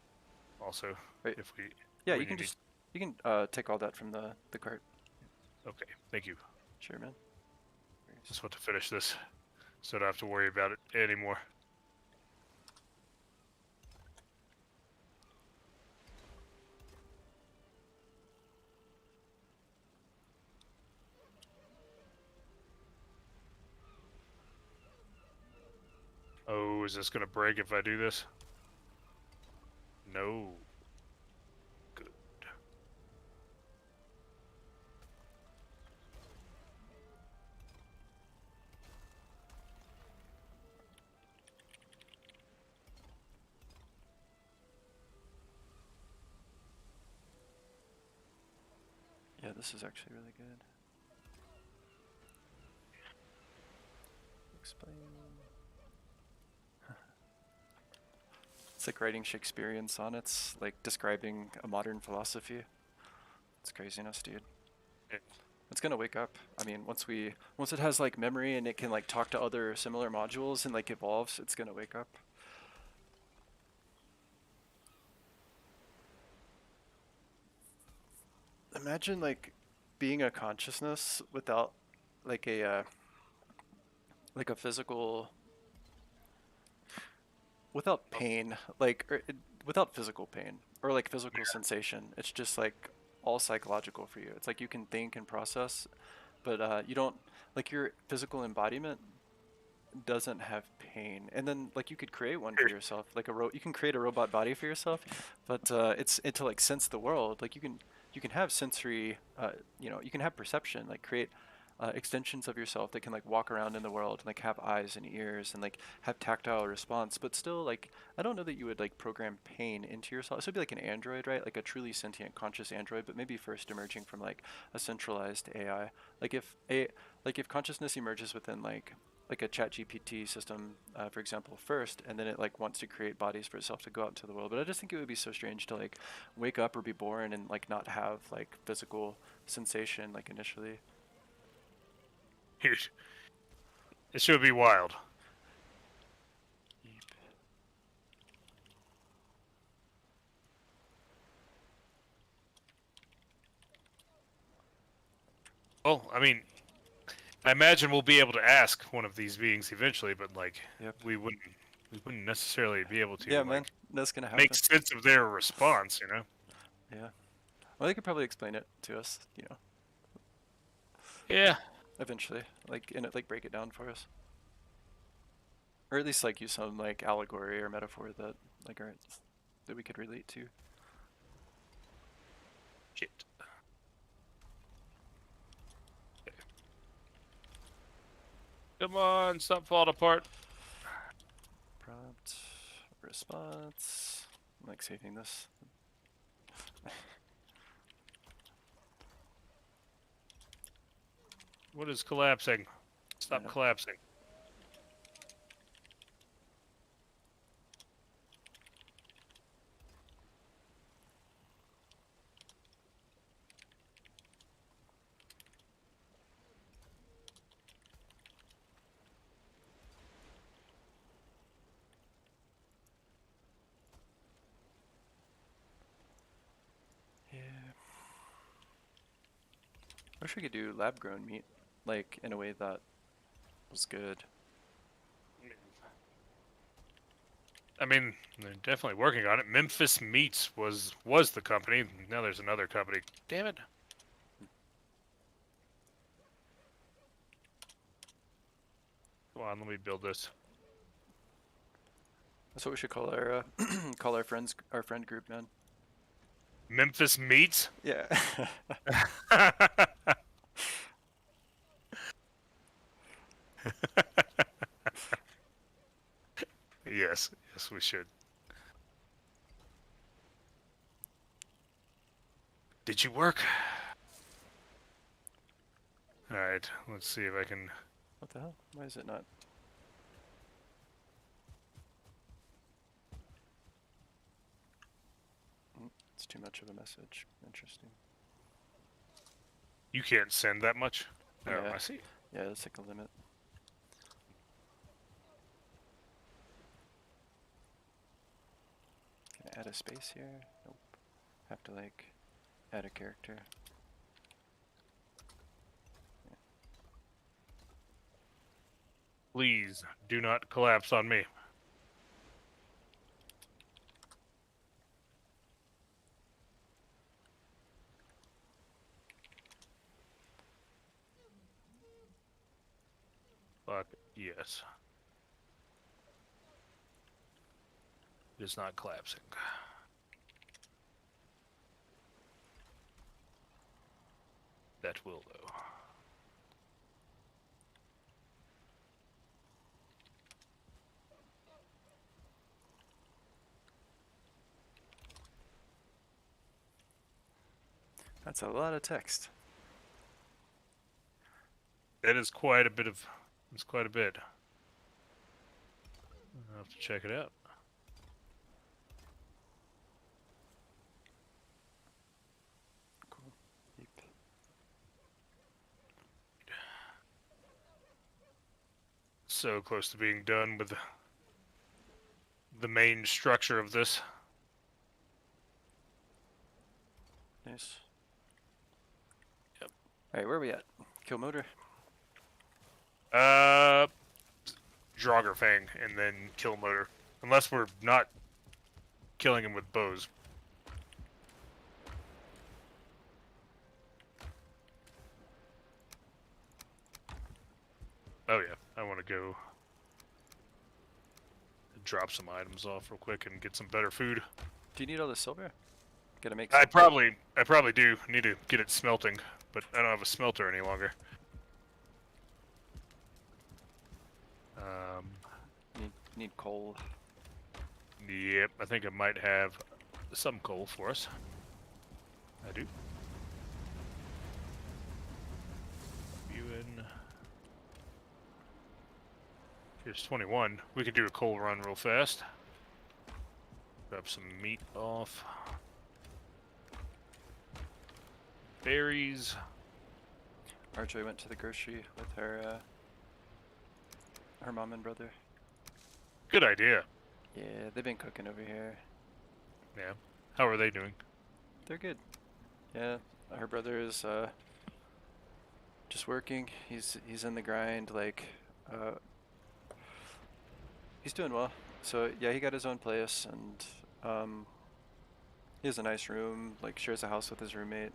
Also, Right. if we... Yeah, when you can need... just take all that from the cart. Okay, thank you. Sure, man. Just want to finish this, so I don't have to worry about it anymore. Oh, is this gonna break if I do this? No. Good. Yeah, this is actually really good. Explain. It's like writing Shakespearean sonnets, like describing a modern philosophy. It's craziness, dude. Yeah. It's gonna wake up. I mean, once it has like memory and it can like talk to other similar modules and like evolves, it's gonna wake up. Imagine like being a consciousness without like a physical, without pain, like without physical pain or like physical sensation. It's just like all psychological for you. It's like you can think and process, but you don't, like your physical embodiment doesn't have pain. And then like you could create one for yourself, like you can create a robot body for yourself, but it's to like sense the world. Like you can have sensory, you can have perception, like create extensions of yourself that can like walk around in the world and like have eyes and ears and like have tactile response, but still like I don't know that you would like program pain into yourself. This would be like an android, right? Like a truly sentient conscious android, but maybe first emerging from like a centralized AI. Like if consciousness emerges within like a chat GPT system, for example, first, and then it like wants to create bodies for itself to go out into the world. But I just think it would be so strange to like wake up or be born and like not have like physical sensation like initially. It should be wild. Yeep. Well, I mean, I imagine we'll be able to ask one of these beings eventually, but like, Yep. we wouldn't necessarily be able to Yeah, man, like that's gonna make happen. sense of their response, you know? Yeah. Well, they could probably explain it to us, Yeah. eventually, like in it, like break it down for us, or at least like use some like allegory or metaphor that like are that we could relate to. Shit. Come on, stop falling apart. Prompt response. I'm like saving this. What is collapsing? I Stop know. collapsing. Yeah. I wish we could do lab grown meat, like in a way that was good. I mean, they're definitely working on it. Memphis Meats was the company. Now there's another company. Damn it. Come on, let me build this. That's what we should call our call our friend group, man. Memphis Meats? Yeah. Yes, we should. Did you work? Alright, let's see if I can... What the hell? Why is it not? It's too much of a message. Interesting. You can't send that much? Oh, Yeah. I see. Yeah, that's like a limit. Can I add a space here? Nope. Have to like add a character. Please, do not collapse on me. Fuck, yes. It is not collapsing. That will, though. That's a lot of text. That is quite a bit of... It's quite a bit. I'll have to check it out. Cool. Yep. So close to being done with the main structure of this. Nice. Yep. Alright, where are we at? Kill motor? Draugr and then kill motor. Unless we're not killing him with bows. Oh yeah, I want to go drop some items off real quick and get some better food. Do you need all the silver? Gotta make I something. probably do need to get it smelting, but I don't have a smelter any longer. Need coal. Yep, I think I might have some coal for us. I do. You in. Here's 21. We could do a coal run real fast. Grab some meat off. Berries. Marjorie went to the grocery with her mom and brother. Good idea. Yeah, they've been cooking over here. Yeah. How are they doing? They're good. Yeah, her brother is just working. He's in the grind. Like, he's doing well. So yeah, he got his own place, and he has a nice room. Like, shares a house with his roommate,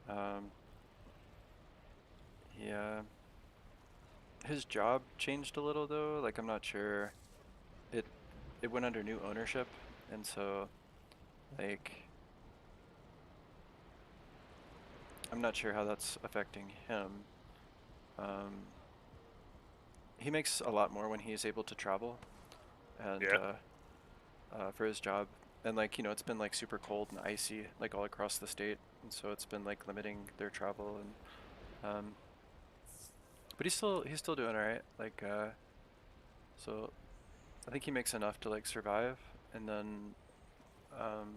and yeah, his job changed a little though. Like, I'm not sure. It went under new ownership, and so like I'm not sure how that's affecting him. He makes a lot more when he's able to travel, and Yeah. for his job. And like, you know, it's been like super cold and icy like all across the state, and so it's been like limiting their travel. And but he's still doing all right. Like, so I think he makes enough to like survive, and then um,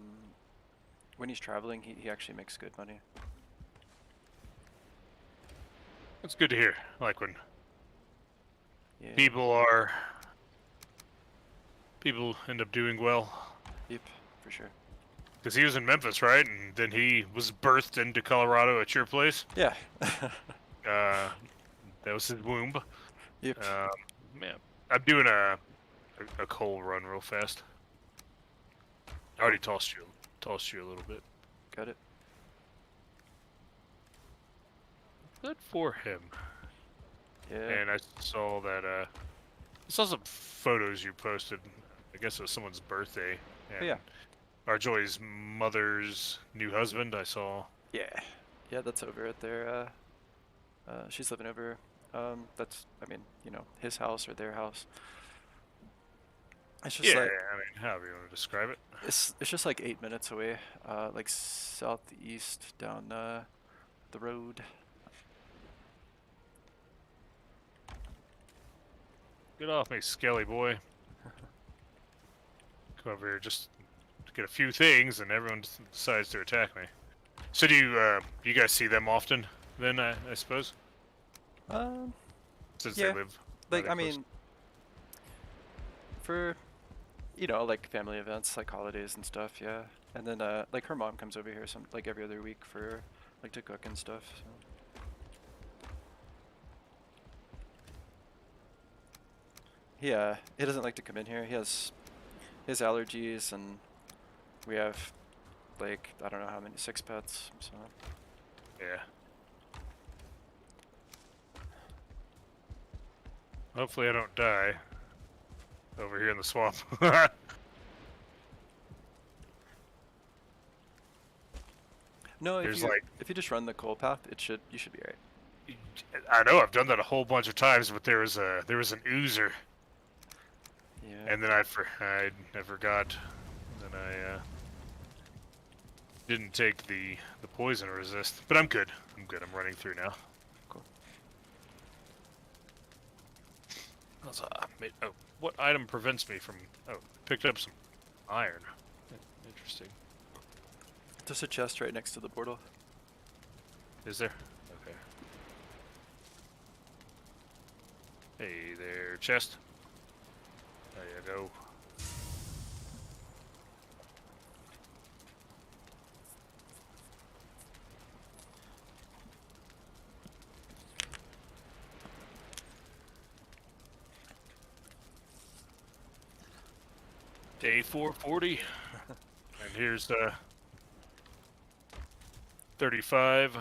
when he's traveling, he actually makes good money. It's good to hear. I like when Yeah. people end up doing well. Yep, for sure. Because he was in Memphis, right? And then he was birthed into Colorado at your place. Yeah. That was his womb. Yep. Man, I'm doing a coal run real fast. I already tossed you a little bit. Got it. Good for him. Yeah. And I saw that I saw some photos you posted. I guess it was someone's birthday. And Oh, yeah. Arjoy's mother's new husband, I saw. Yeah. Yeah, that's over at their she's living over that's, I mean, you know, his house or their house. It's just Yeah, like I mean, however you want to describe it. it's just like 8 minutes away, like southeast down the road. Get off me, skelly boy. Come over here just to get a few things, and everyone decides to attack me. So you guys see them often? Then I suppose, Um, since they yeah, live like rather I close. mean, for like family events, like holidays and stuff, yeah. And then like her mom comes over here like every other week for like to cook and stuff. So. He doesn't like to come in here. He has his allergies, and we have like I don't know how many, 6 pets. So Yeah. Hopefully I don't die over here in the swamp. no, There's like, if you just run the coal path, you should be right. I know I've done that a whole bunch of times, but there was an oozer, Yeah. and then I forgot, and then I didn't take the poison resist. But I'm good. I'm good. I'm running through now. Cool. Oh, what item prevents me from? Oh, picked up some iron. Interesting. There's a chest right next to the portal. Is there? Okay. Hey there, chest. There you go. Day 440. And here's 35.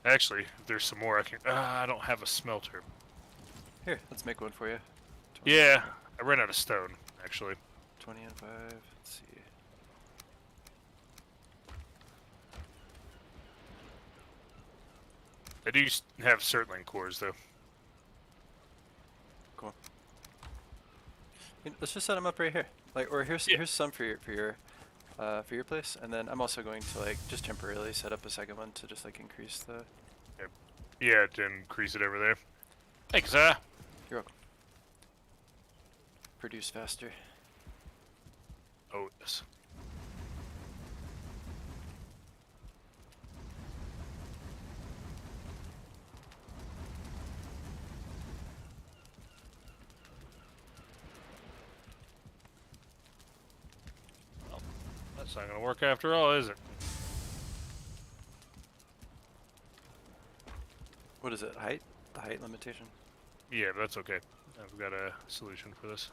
Actually, if there's some more I can... I don't have a smelter. Here, let's make one for you. 20, Yeah, I ran out of stone, actually. 20 and 5. Let's see. I do have Certling cores, though. Cool. Let's just set them up right here. Like, or here's some for your place, and then I'm also going to like just temporarily set up a second one to just like increase the. Yeah, to increase it over there. Thanks, You're welcome. Produce faster. Oh, yes. Well, that's not gonna work after all, is it? What is it? Height? The height limitation? Yeah, but that's okay. I've got a solution for this.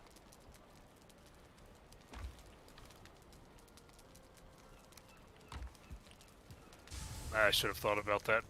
I should have thought about that.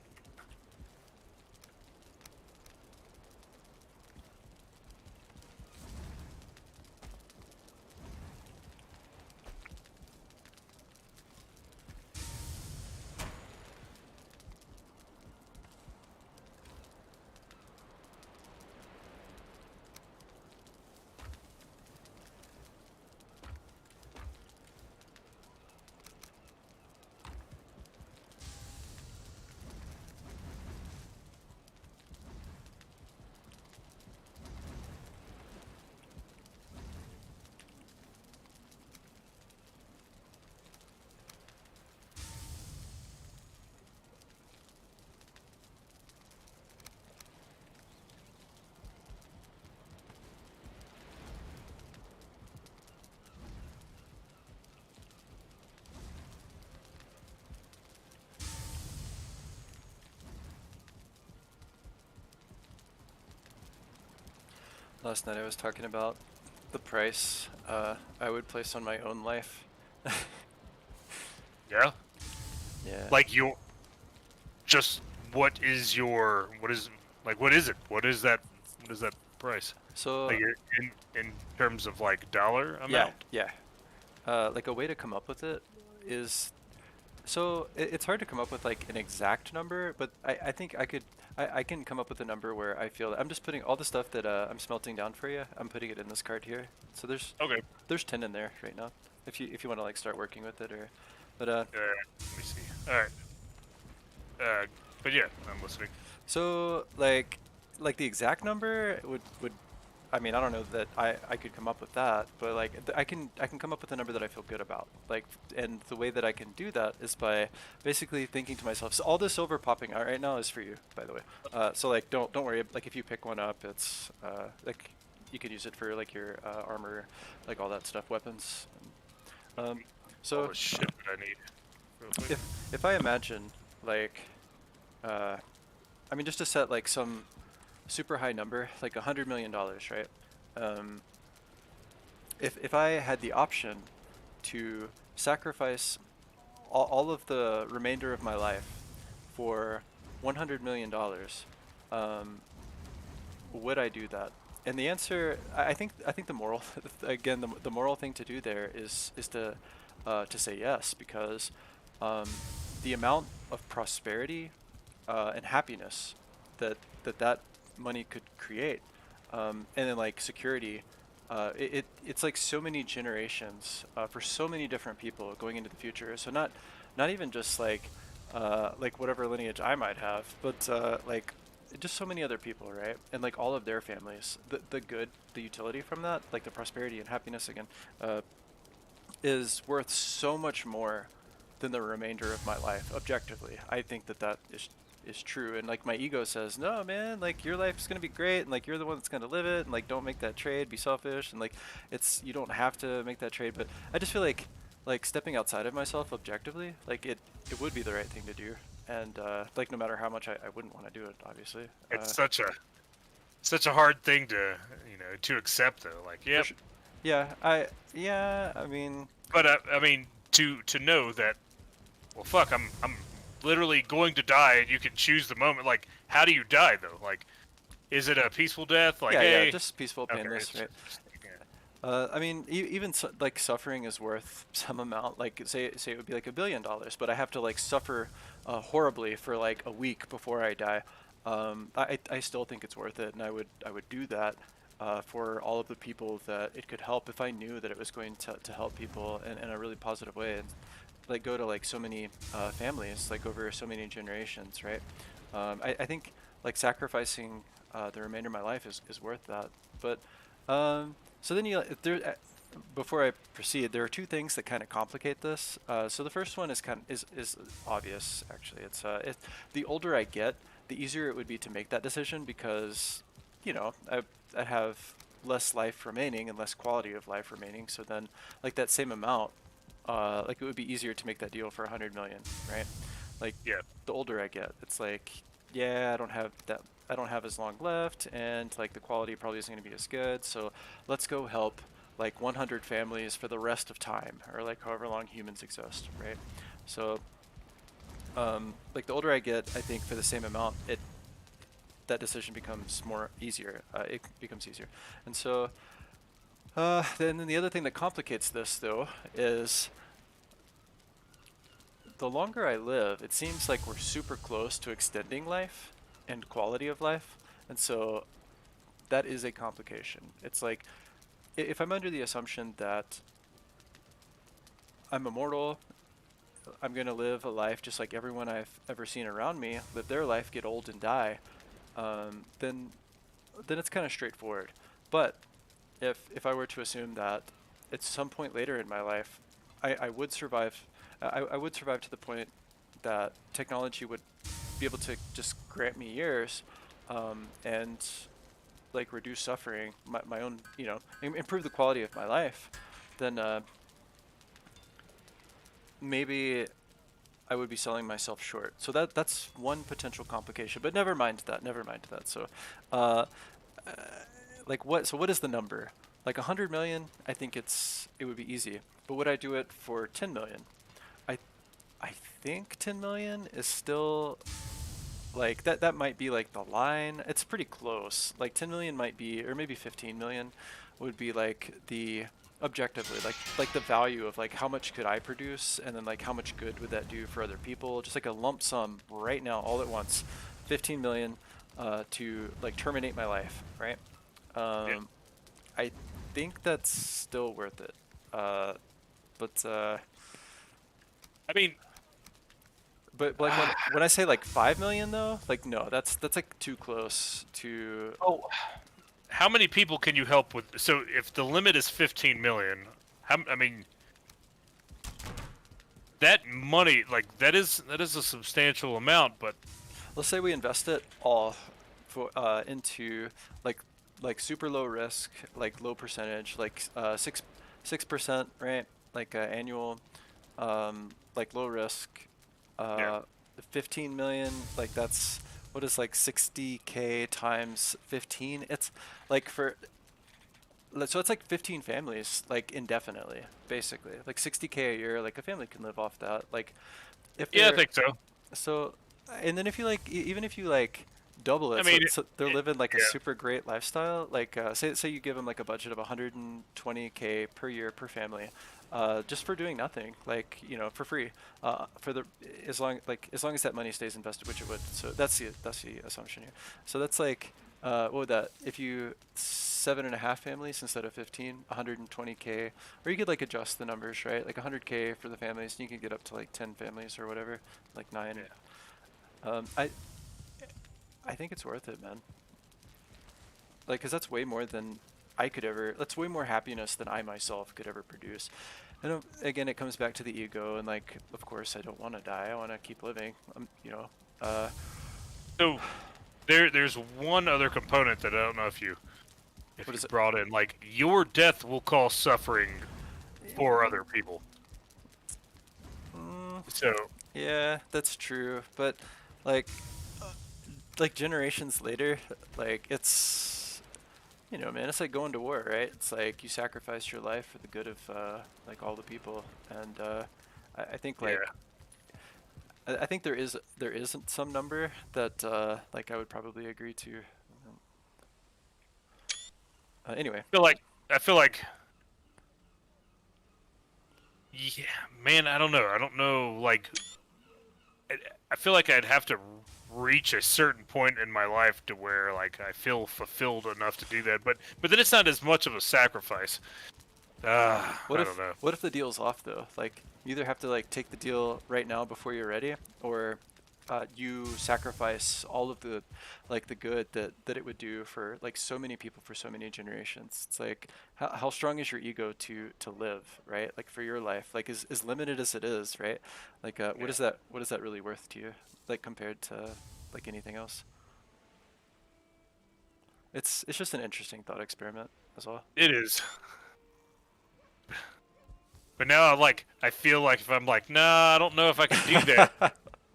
Last night I was talking about the price I would place on my own life. Yeah? Yeah. Like, just what is what is it? What is that price? So Like, in terms of, like, dollar yeah, amount? yeah. Like a way to come up with it is so it's hard to come up with like an exact number, but I think I can come up with a number where I feel I'm just putting all the stuff that I'm smelting down for you. I'm putting it in this card here. So Okay. there's 10 in there right now. If you want to like start working with it or, but Let me see. All right. But yeah, I'm listening. so like the exact number would I mean I don't know that I could come up with that, but like I can come up with a number that I feel good about. Like and the way that I can do that is by basically thinking to myself. So all this silver popping out right now is for you, by the way. So like don't worry. Like if you pick one up, it's like you can use it for like your armor, like all that stuff, weapons. Um, All so the shit that I need. Real quick. if I imagine like uh, I mean just to set like some super high number, like $100 million, right? Um, if I had the option to sacrifice all of the remainder of my life for $100 million, um, would I do that? And the answer, I think the moral, again, the moral thing to do there is to say yes, because um, the amount of prosperity and happiness that money could create, and then like security, it's like so many generations for so many different people going into the future. So not even just like whatever lineage I might have, but like just so many other people, right? And like all of their families, the good, the utility from that, like the prosperity and happiness again, uh, is worth so much more than the remainder of my life. Objectively, I think that is true. And like my ego says, no, man, like your life's gonna be great, and like you're the one that's gonna live it, and like don't make that trade, be selfish, and like it's you don't have to make that trade. But I just feel like stepping outside of myself objectively, like it would be the right thing to do. And like no matter how much I wouldn't want to do it, obviously. It's such a hard thing to to accept though. Like, For yep. sure. Yeah, I mean, But I mean, to know that, well, fuck, I'm literally going to die, and you can choose the moment. Like, how do you die though? Like, is it a peaceful death? Like, yeah, hey, just peaceful, okay, painless, it's right? yeah. I mean, even like suffering is worth some amount. Like, say it would be like $1 billion, but I have to like suffer horribly for like a week before I die. I still think it's worth it, and I would do that for all of the people that it could help if I knew that it was going to help people in a really positive way, and like go to like so many families, like over so many generations, right? I think like sacrificing the remainder of my life is worth that. But so then before I proceed, there are two things that kind of complicate this. So the first one is is obvious actually. The older I get, the easier it would be to make that decision because, you know, I have less life remaining and less quality of life remaining. So then, like that same amount, like it would be easier to make that deal for 100 million, right? Like Yeah. the older I get, it's like, yeah, I don't have as long left, and like the quality probably isn't going to be as good. So let's go help like 100 families for the rest of time, or like however long humans exist, right? So, like the older I get, I think for the same amount, that decision becomes more easier. It becomes easier, and so then the other thing that complicates this though is the longer I live, it seems like we're super close to extending life and quality of life, and so that is a complication. It's like if I'm under the assumption that I'm immortal, I'm gonna live a life just like everyone I've ever seen around me, live their life, get old and die, then it's kind of straightforward. But if I were to assume that at some point later in my life, I would survive, I would survive to the point that technology would be able to just grant me years, and like reduce suffering, my own, you know, improve the quality of my life, then maybe I would be selling myself short. So that's one potential complication. But never mind that. Never mind that. So, uh, uh, like what? So what is the number? Like 100 million? I think it would be easy. But would I do it for 10 million? I I think 10 million is still like that might be like the line. It's pretty close. Like 10 million might be, or maybe 15 million would be like objectively, like the value of like how much could I produce, and then like how much good would that do for other people? Just like a lump sum right now, all at once, 15 million, to like terminate my life, right? Yeah. I think that's still worth it. Uh, but uh, I mean, but like when I say like 5 million though, like no, that's like too close to. oh, how many people can you help with? So if the limit is 15 million, I mean, that money, like that is a substantial amount, but Let's say we invest it all for into like super low risk, like low percentage, like 6%, right? Like annual, like low risk, yeah, uh, 15 million. Like that's what is like 60K times 15. It's like so it's like 15 families, like indefinitely, basically. Like 60K a year, like a family can live off that. Like if yeah, I they're think so. so, and then if you like, even if you like double I it, mean, so they're living like a yeah, super great lifestyle. Like, say you give them like a budget of 120K per year per family, just for doing nothing, like for free, for the as long as that money stays invested, which it would. So that's the assumption here. So that's like, what would that if you seven and a half families instead of 15, 120K, or you could like adjust the numbers, right? Like 100K for the families, and you could get up to like 10 families or whatever, like yeah. nine. Um, I think it's worth it, man. Like, cause that's way more than I could ever. That's way more happiness than I myself could ever produce. And again, it comes back to the ego, and like, of course, I don't want to die. I want to keep living. Uh, So there's one other component that I don't know if what you is it? brought in. Like your death will cause suffering for other people. Mm, So yeah, that's true. But like, like generations later, like man, it's like going to war, right? It's like you sacrifice your life for the good of like all the people, and I think like yeah, I think there isn't some number that like I would probably agree to. Anyway, I feel like yeah, man. I don't know. I don't know. Like I, I feel like I'd have to reach a certain point in my life to where like I feel fulfilled enough to do that. But then it's not as much of a sacrifice. what I don't if know. what if the deal's off though? Like you either have to like take the deal right now before you're ready, or you sacrifice all of the like the good that it would do for like so many people for so many generations. It's like how strong is your ego to live, right? Like for your life, like as limited as it is, right? Like Yeah, what is that really worth to you, like compared to like anything else? It's just an interesting thought experiment as well. it is. But now I feel like if I'm like, nah, I don't know if I can do that.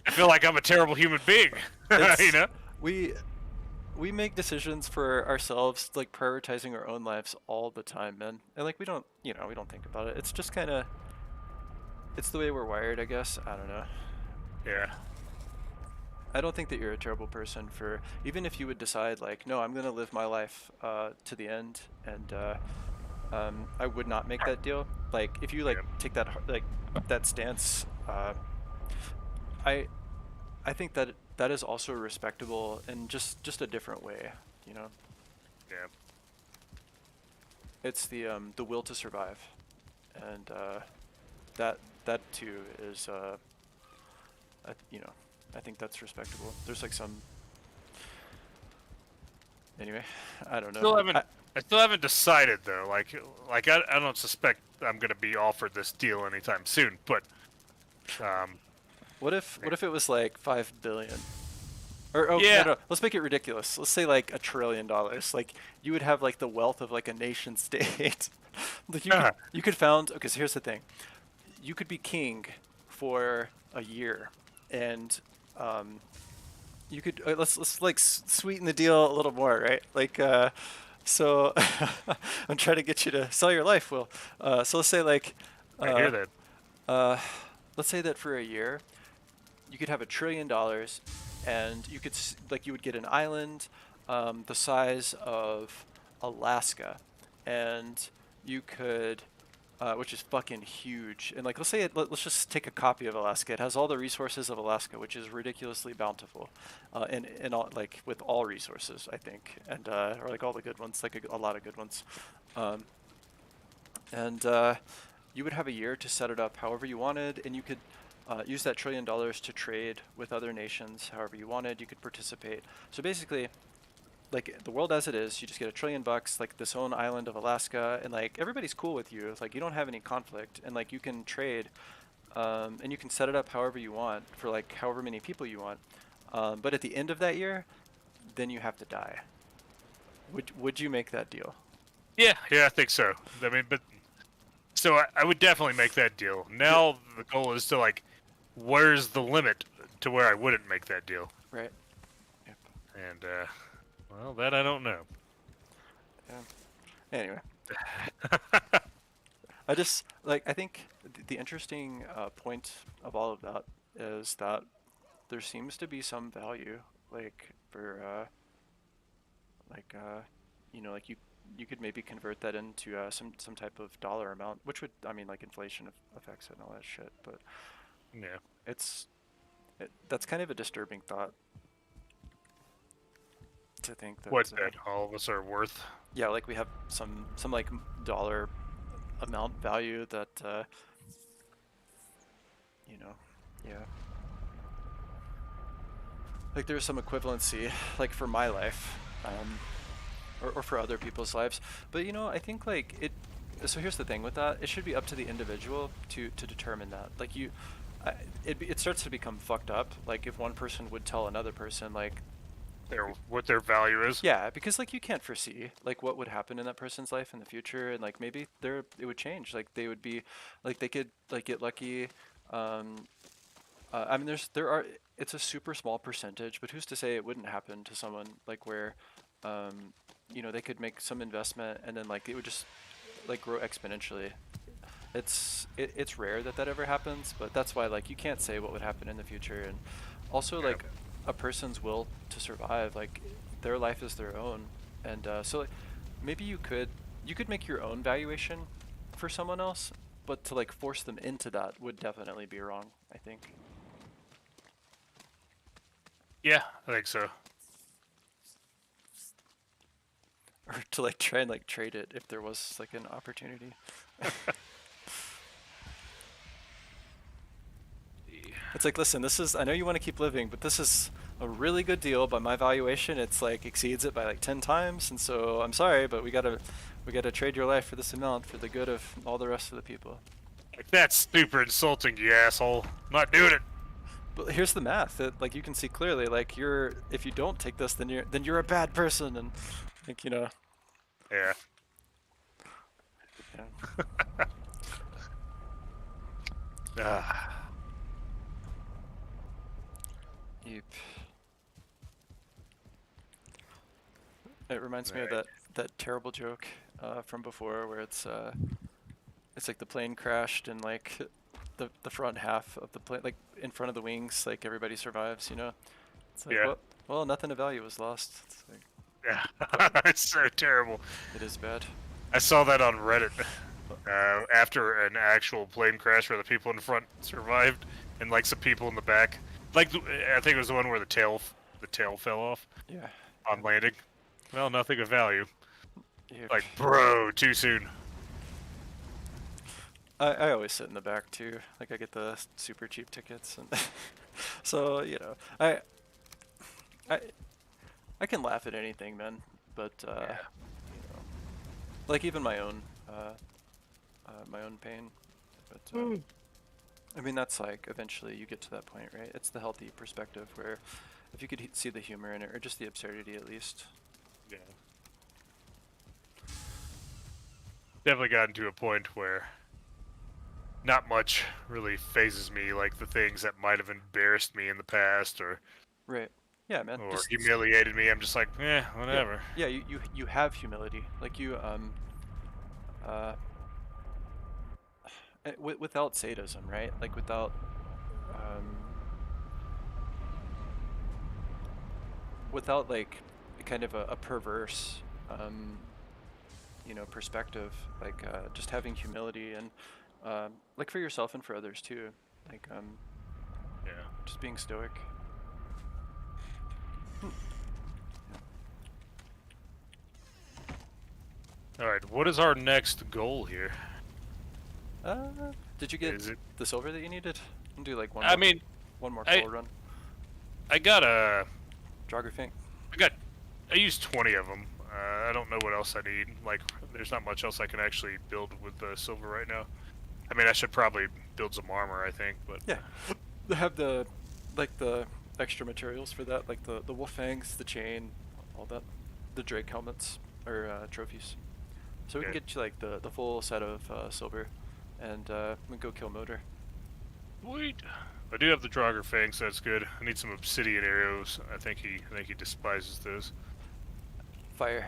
I feel like I'm a terrible human being. you It's know? we we make decisions for ourselves, like prioritizing our own lives all the time, man. And like we don't think about it. It's just kind of it's the way we're wired, I guess. I don't know. Yeah. I don't think that you're a terrible person for even if you would decide like, no, I'm gonna live my life to the end, and I would not make that deal. Like if you like Yeah. take like that stance, I I think that that is also respectable in just a different way. You know, Yeah. it's the will to survive, and that that too is I think that's respectable. There's like some anyway. I don't know. Still haven't. I still haven't decided though. I don't suspect I'm gonna be offered this deal anytime soon. But um, What if it was like 5 billion? Or oh no yeah. no, let's make it ridiculous. Let's say like $1 trillion. Like you would have like the wealth of like a nation state. Like you could found. Okay, so here's the thing. You could be king for a year, and um, you could let's like sweeten the deal a little more, right? Like so, I'm trying to get you to sell your life, Will. So let's say like I hear uh, that. uh, let's say that for a year you could have $1 trillion, and you could like you would get an island the size of Alaska, and you could which is fucking huge. And like, let's say let's just take a copy of Alaska. It has all the resources of Alaska, which is ridiculously bountiful, and all, like with all resources, I think, and or like all the good ones, like a lot of good ones. Um, and you would have a year to set it up however you wanted, and you could use that $1 trillion to trade with other nations however you wanted. You could participate. So basically, like the world as it is, you just get $1 trillion, like this own island of Alaska, and like everybody's cool with you. Like you don't have any conflict, and like you can trade, and you can set it up however you want for like however many people you want. But at the end of that year, then you have to die. Would you make that deal? Yeah, yeah, I think so. I mean, but so I would definitely make that deal. Yeah. Now the goal is to like, where's the limit to where I wouldn't make that deal? Right. Yep. And well, that I don't know. Yeah. Anyway, I just like I think the interesting point of all of that is that there seems to be some value, like for like like you could maybe convert that into some type of dollar amount, which would, I mean, like inflation affects it and all that shit, but Yeah. it's that's kind of a disturbing thought to think What that that all of us are worth. yeah, like we have some like dollar amount value that you know, yeah, like there's some equivalency, like for my life, or for other people's lives. But I think like it. So here's the thing with that: it should be up to the individual to determine that. Like it starts to become fucked up. Like if one person would tell another person, like, What their value is. yeah, because like you can't foresee like what would happen in that person's life in the future, and like maybe it would change. Like they would be, like they could like get lucky. Um, I mean, it's a super small percentage, but who's to say it wouldn't happen to someone like where, they could make some investment and then like it would just like grow exponentially. It's rare that that ever happens, but that's why like you can't say what would happen in the future, and also Yeah. like a person's will to survive, like their life is their own, and so like, maybe you could make your own valuation for someone else, but to like force them into that would definitely be wrong, I think. Yeah, I think so. Or to like try and like trade it if there was like an opportunity. It's like, listen, I know you want to keep living, but this is a really good deal by my valuation. It's like exceeds it by like 10 times, and so I'm sorry, but we gotta trade your life for this amount for the good of all the rest of the people. Like that's super insulting, you asshole. I'm not doing it. But here's the math. Like you can see clearly, like if you don't take this, then you're a bad person, and like Yeah. yeah. Ah. Yep. It reminds me of Right. that terrible joke from before where it's like the plane crashed and like the front half of the plane, like in front of the wings, like everybody survives. It's like, Yeah. well, nothing of value was lost. It's like, Yeah. It's so terrible. it is bad. I saw that on Reddit after an actual plane crash where the people in front survived and like some people in the back. Like I think it was the one where the tail fell off Yeah. on landing. Well, nothing of value. Yep. Like, bro, too soon. I always sit in the back too. Like I get the super cheap tickets, and so I I can laugh at anything, man. But Yeah. like even my own pain. But I mean, that's like eventually you get to that point, right? It's the healthy perspective where if you could see the humor in it, or just the absurdity at least. Yeah. Definitely gotten to a point where not much really phases me, like the things that might have embarrassed me in the past or Right. Yeah, man. Just humiliated me. I'm just like, yeah, whatever. yeah. You have humility, like uh, without sadism, right? Like um, without like kind of a perverse um you know, perspective, like just having humility and like for yourself and for others too, like Yeah. just being stoic. Hmm. All right. What is our next goal here? Did you get Is it? the silver that you needed? And do like I mean, one more I full run. I got a Jogger I got I used 20 of them. I don't know what else I need. Like, there's not much else I can actually build with the silver right now. I mean, I should probably build some armor, I think, but Yeah, they have the like the extra materials for that, like the wolf fangs, the chain, all that, the Drake helmets or trophies. So we can okay. get you like the full set of silver, and we can go kill Motor. Sweet. I do have the Draugr fangs, so that's good. I need some obsidian arrows. I think he despises those. Fire.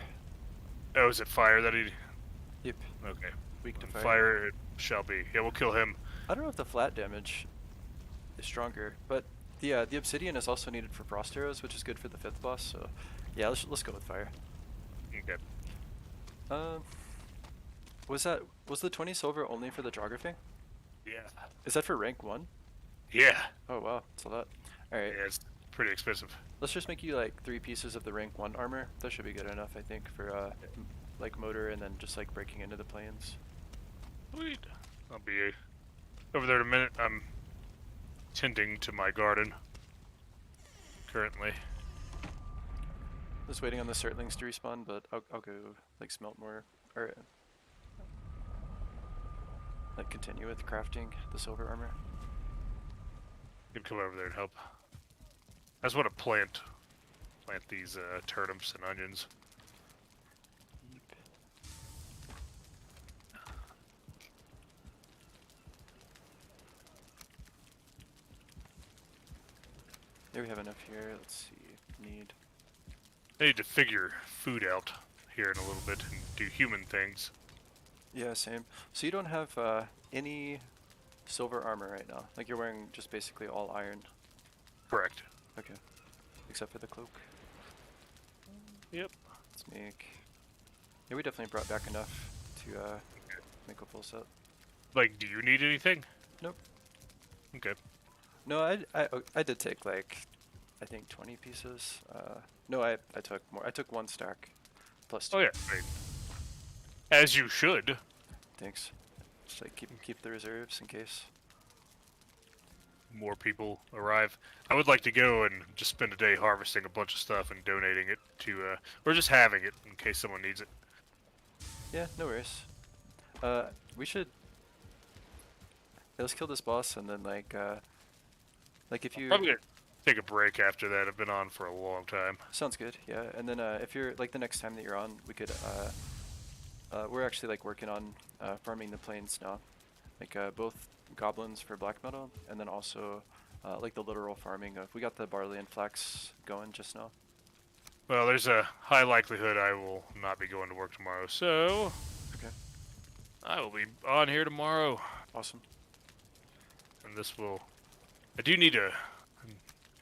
Oh, is it fire that he? Yep. Okay. Weak to On fire. fire it shall be. Yeah, we'll kill him. I don't know if the flat damage is stronger, but the obsidian is also needed for frost arrows, which is good for the fifth boss. So yeah, let's go with fire. Okay. Um, was the 20 silver only for the geography? Yeah. Is that for rank 1? Yeah. Oh wow, that's a lot. Alright, Yeah, it's pretty expensive. let's just make you like 3 pieces of the rank 1 armor. That should be good enough, I think, for like motor and then just like breaking into the plains. Sweet. I'll be over there in a minute. I'm tending to my garden currently. Just waiting on the Certlings to respawn, but I'll go like smelt more or like continue with crafting the silver armor. You can come over there and help. I just want to plant these turnips and onions. There we have enough here. Let's see. Need. I need to figure food out here in a little bit and do human things. Yeah, same. So you don't have any silver armor right now. Like you're wearing just basically all iron. Correct. Okay. Except for the cloak. Yep. Let's make. Yeah, we definitely brought back enough to make a full set. Like, do you need anything? Nope. Okay. No, I did take like, I think 20 pieces. No, I took more. I took 1 stack, plus 2. Oh yeah. I mean, as you should. Thanks. Just like keep the reserves in case. More people arrive. I would like to go and just spend a day harvesting a bunch of stuff and donating it to, or just having it in case someone needs it. Yeah, no worries. We should. Yeah, let's kill this boss and then like if you. Probably gonna take a break after that. I've been on for a long time. Sounds good. Yeah, and then if you're like the next time that you're on, we could. We're actually like working on farming the plains now, like both goblins for black metal, and then also like the literal farming of. We got the barley and flax going just now. Well, there's a high likelihood I will not be going to work tomorrow, so Okay. I will be on here tomorrow. Awesome. And this will. I do need to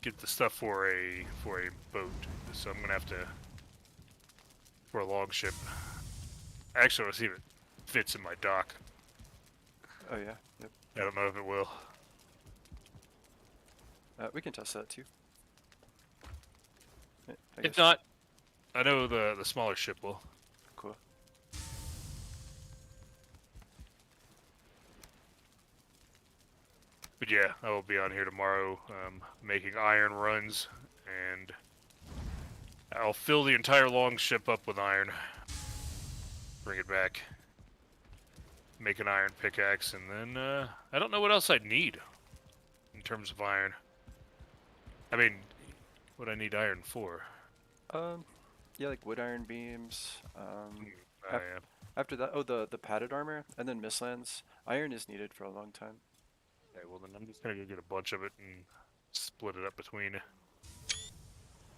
get the stuff for a boat, so I'm gonna have to for a long ship. Actually, let's see if it fits in my dock. Oh yeah. Yep. I don't know if it will. We can test that too. Yeah, I If guess. not, I know the smaller ship will. Cool. But yeah, I will be on here tomorrow, making iron runs, and I'll fill the entire long ship up with iron. Bring it back. Make an iron pickaxe, and then I don't know what else I'd need in terms of iron. I mean, what I need iron for. Yeah, like wood iron beams. I am. After that, oh the padded armor, and then Mistlands. Iron is needed for a long time. Okay, well then I'm just gonna go get a bunch of it and split it up between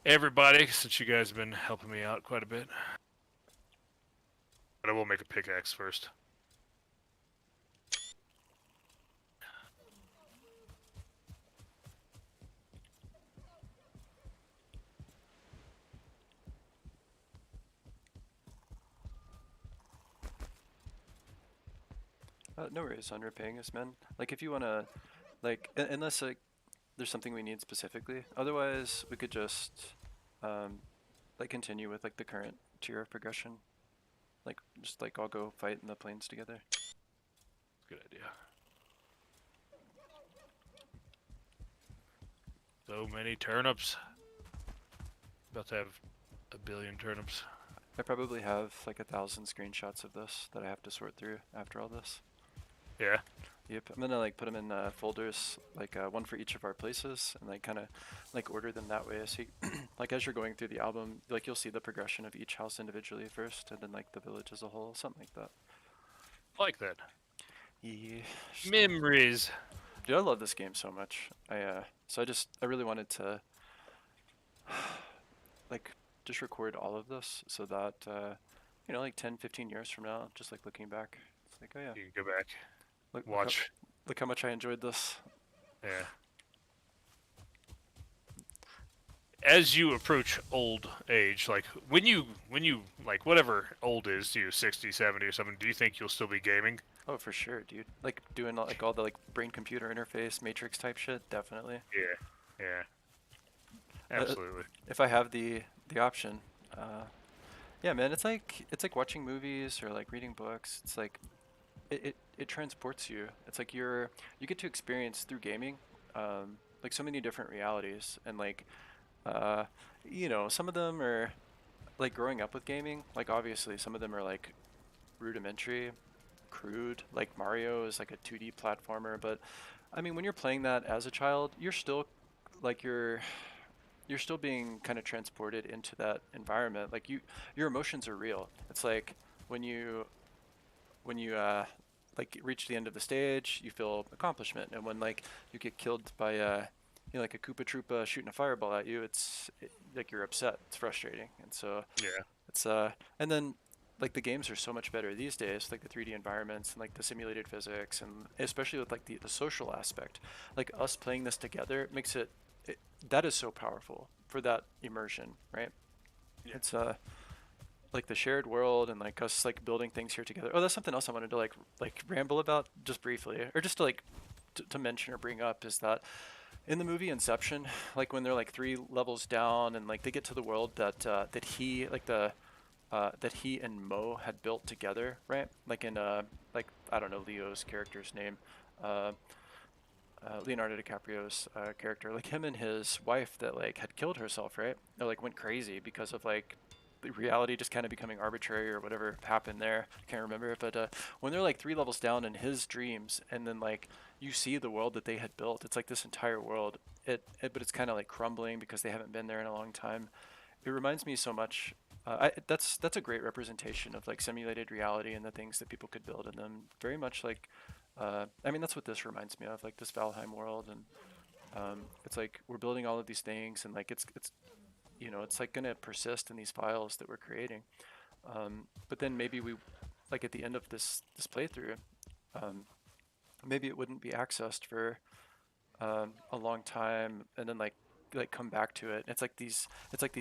everybody, since you guys have been helping me out quite a bit. But I will make a pickaxe first. No worries on repaying us, man. Like if you wanna, like, unless like there's something we need specifically. Otherwise, we could just, um, like continue with like the current tier of progression. Like just like all go fight in the plains together. Good idea. So many turnips. About to have a billion turnips. I probably have like 1,000 screenshots of this that I have to sort through after all this. Yeah. Yep, I'm gonna like put them in folders, like one for each of our places, and like kind of like order them that way. So, like as you're going through the album, like you'll see the progression of each house individually first, and then like the village as a whole, something like that. Like that. Yeah, Memories. dude, I love this game so much. I really wanted to like just record all of this so that like 10, 15 years from now, just like looking back, it's like, oh yeah, You can go back, look watch. look how much I enjoyed this. Yeah. As you approach old age, like when you like whatever old is to you, 60, 70 or something, do you think you'll still be gaming? Oh, for sure, dude. Like doing like all the like brain computer interface matrix type shit, definitely. Yeah. Yeah. Uh, Absolutely. if I have the option. Yeah, man, it's like watching movies or like reading books. It's like it transports you. It's like you get to experience through gaming like so many different realities and like uh some of them are like growing up with gaming. Like obviously some of them are like rudimentary, crude. Like Mario is like a 2D platformer, but I mean when you're playing that as a child, you're still like you're still being kind of transported into that environment. Like your emotions are real. It's like when you like reach the end of the stage, you feel accomplishment, and when like you get killed by like a Koopa Troopa shooting a fireball at you, like you're upset. It's frustrating, and so Yeah. it's and then like the games are so much better these days, like the 3D environments and like the simulated physics, and especially with like the social aspect. Like us playing this together makes it that is so powerful for that immersion, right? Yeah. It's like the shared world and like us like building things here together. Oh, that's something else I wanted to like ramble about just briefly, or just to like to mention or bring up is that in the movie Inception, like when they're like 3 levels down and like they get to the world that he like the that he and Mo had built together, right? Like in like I don't know Leo's character's name, uh, Leonardo DiCaprio's character, like him and his wife that like had killed herself, right? They like went crazy because of like the reality just kind of becoming arbitrary or whatever happened there. I can't remember, but when they're like 3 levels down in his dreams, and then like you see the world that they had built, it's like this entire world. But it's kind of like crumbling because they haven't been there in a long time. It reminds me so much. That's a great representation of like simulated reality and the things that people could build in them. Very much like, I mean, that's what this reminds me of, like this Valheim world, and it's like we're building all of these things, and like it's like gonna persist in these files that we're creating. But then maybe we, like at the end of this playthrough, um, maybe it wouldn't be accessed for a long time, and then like come back to it. It's like these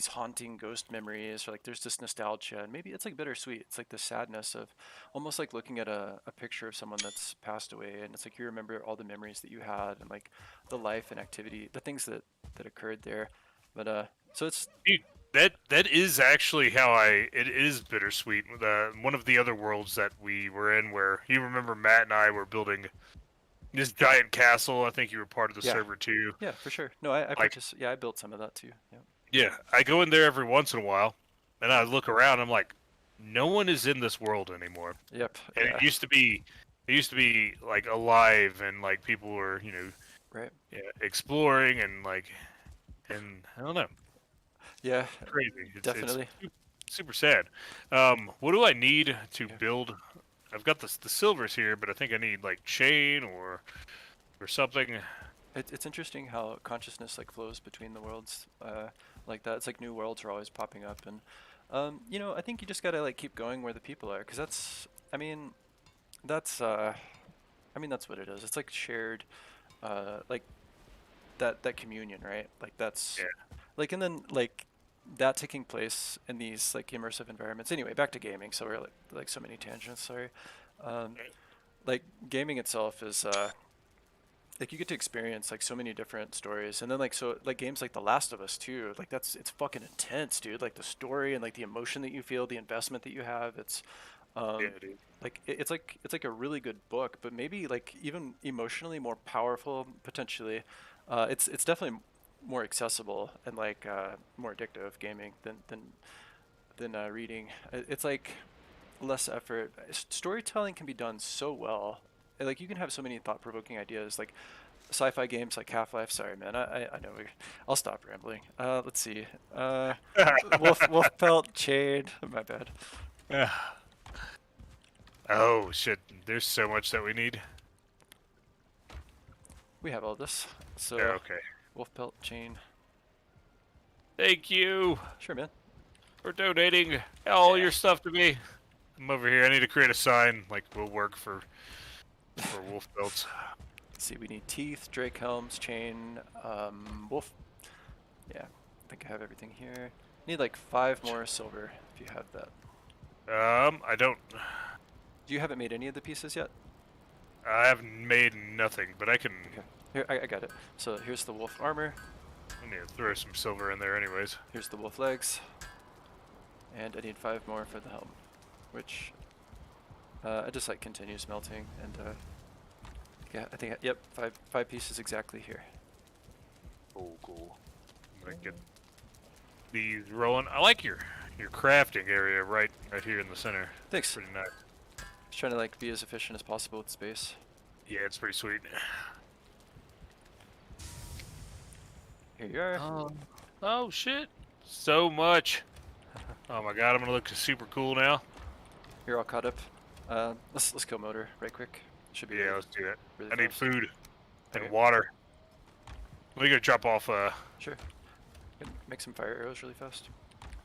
haunting ghost memories, or like there's this nostalgia, and maybe it's like bittersweet. It's like the sadness of almost like looking at a picture of someone that's passed away, and it's like you remember all the memories that you had and like the life and activity, the things that occurred there. But so it's Dude, that is actually how it is bittersweet. One of the other worlds that we were in, where you remember Matt and I were building this giant castle. I think you were part of the yeah, server too. yeah, for sure. No, Like, yeah, I built some of that too. Yeah. yeah, I go in there every once in a while, and I look around. I'm like, no one is in this world anymore. Yep. And Yeah. it used to be like alive, and like people were, Right. yeah, exploring and like, and I don't know, Yeah. crazy. It's Definitely. super sad. What do I need to Yeah. build? I've got the silvers here, but I think I need like chain or something. It's interesting how consciousness like flows between the worlds, like that. It's like new worlds are always popping up, and I think you just gotta like keep going where the people are, because that's, that's what it is. It's like shared, like that communion, right? Like that's Yeah. like, and then like that taking place in these like immersive environments. Anyway, back to gaming. So we're like so many tangents. Sorry. Um, like gaming itself is like you get to experience like so many different stories, and then like so like games like The Last of Us too, like it's fucking intense, dude. Like the story and like the emotion that you feel, the investment that you have, it's Yeah, um dude. like it's like a really good book, but maybe like even emotionally more powerful potentially. It's definitely more accessible and like more addictive gaming than reading. It's like less effort. Storytelling can be done so well. Like you can have so many thought-provoking ideas. Like sci-fi games like Half-Life. Sorry, man. I know. I'll stop rambling. Let's see. Wolf pelt chain. My bad. Oh shit! There's so much that we need. We have all this. Yeah, So okay. wolf pelt chain. Thank you Sure, man. for donating all Yeah. your stuff to me. I'm over here. I need to create a sign. Like, will work for wolf belts. Let's see. We need teeth, drake helms, chain, wolf. Yeah. I think I have everything here. Need like 5 more silver if you have that. I don't. You haven't made any of the pieces yet? I haven't made nothing, but I can. Okay. Here, I got it. So here's the wolf armor. I need to throw some silver in there, anyways. Here's the wolf legs. And I need 5 more for the helm, which I just like continue smelting. And yeah, I think, yep, five pieces exactly here. Oh, cool. I'm gonna get these rolling. I like your crafting area right here in the center. Thanks. Pretty nice. Just trying to like be as efficient as possible with space. Yeah, it's pretty sweet. Here you are. Oh shit! So much. Oh my god, I'm gonna look super cool now. You're all caught up. Let's kill motor right quick. Should be Yeah, really, let's do that. really I need fast. food and Okay. water. Let me go drop off. Sure. Can make some fire arrows really fast.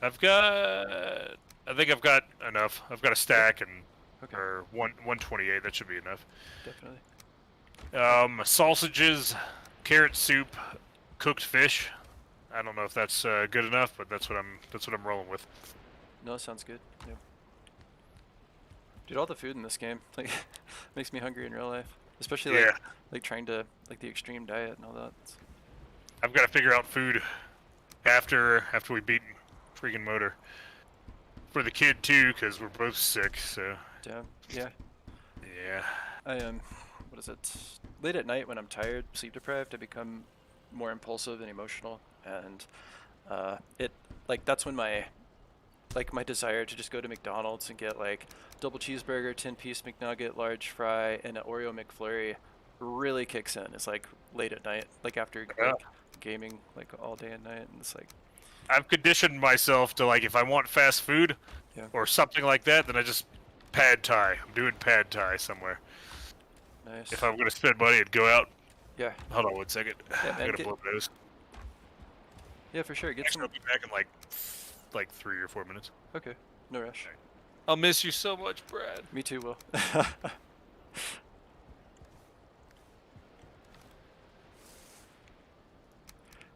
I've got. I think I've got enough. I've got a stack and Okay. or 128. That should be enough. Definitely. Sausages, carrot soup, cooked fish. I don't know if that's good enough, but that's what I'm rolling with. No, sounds good. Yeah. Dude, all the food in this game like makes me hungry in real life, especially Yeah, like trying to like the extreme diet and all that. I've got to figure out food after we beat freaking motor for the kid too, because we're both sick. So Damn. Yeah. yeah, I am. What is it? Late at night when I'm tired, sleep deprived, I become more impulsive and emotional, and it like that's when my desire to just go to McDonald's and get like double cheeseburger, 10-piece McNugget, large fry, and an Oreo McFlurry really kicks in. It's like late at night, like after yeah. like gaming like all day and night, and it's like I've conditioned myself to like if I want fast food yeah, or something like that, then I just pad thai. I'm doing pad thai somewhere. If nice. I'm gonna spend money and go out, Yeah, hold on 1 second. yeah, I man. gotta blow up nose. Yeah, for sure. Get Actually, some. I'll be back in like 3 or 4 minutes. Okay, no rush. I'll miss you so much, Brad. Me too, Will.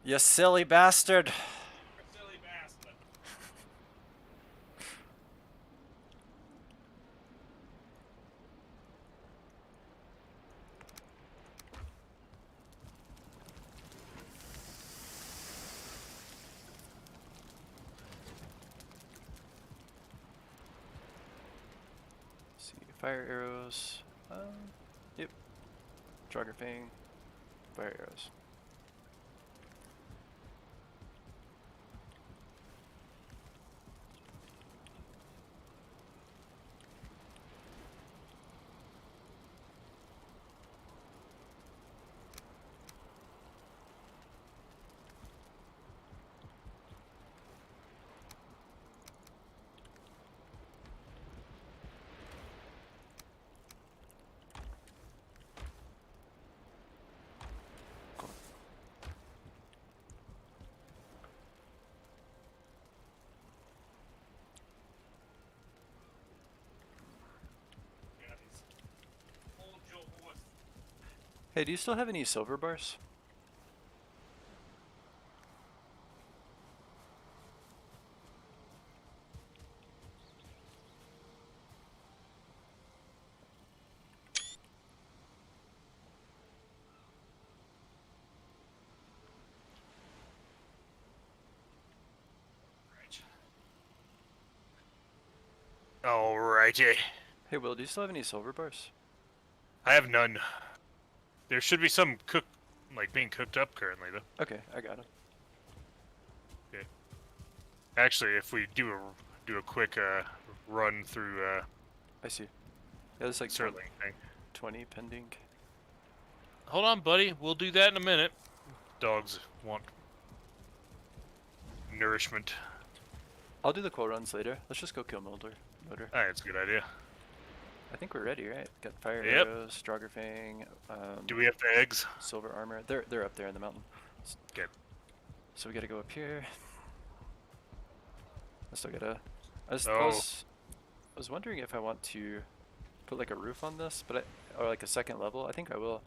You silly bastard. Silly bastard. See, fire arrows. Yep. Draugr Fang. Fire arrows. Cool. Hey, do you still have any silver bars? Alrighty. Hey, Will, do you still have any silver bars? I have none. There should be some being cooked up currently, though. Okay, I got them. Okay. Actually, if we do a quick run through I see. Yeah, there's like Sterling thing. 20 pending. Hold on, buddy. We'll do that in a minute. Dogs want nourishment. I'll do the quote runs later. Let's just go kill Motor. Alright, that's a good idea. I think we're ready, right? Got fire Yep. arrows, Fang, Do we have the eggs? silver armor. They're up there in the mountain. Good. So we gotta go up here. I still gotta. Oh. I was wondering if I want to put like a roof on this, or like a second level. I think I will,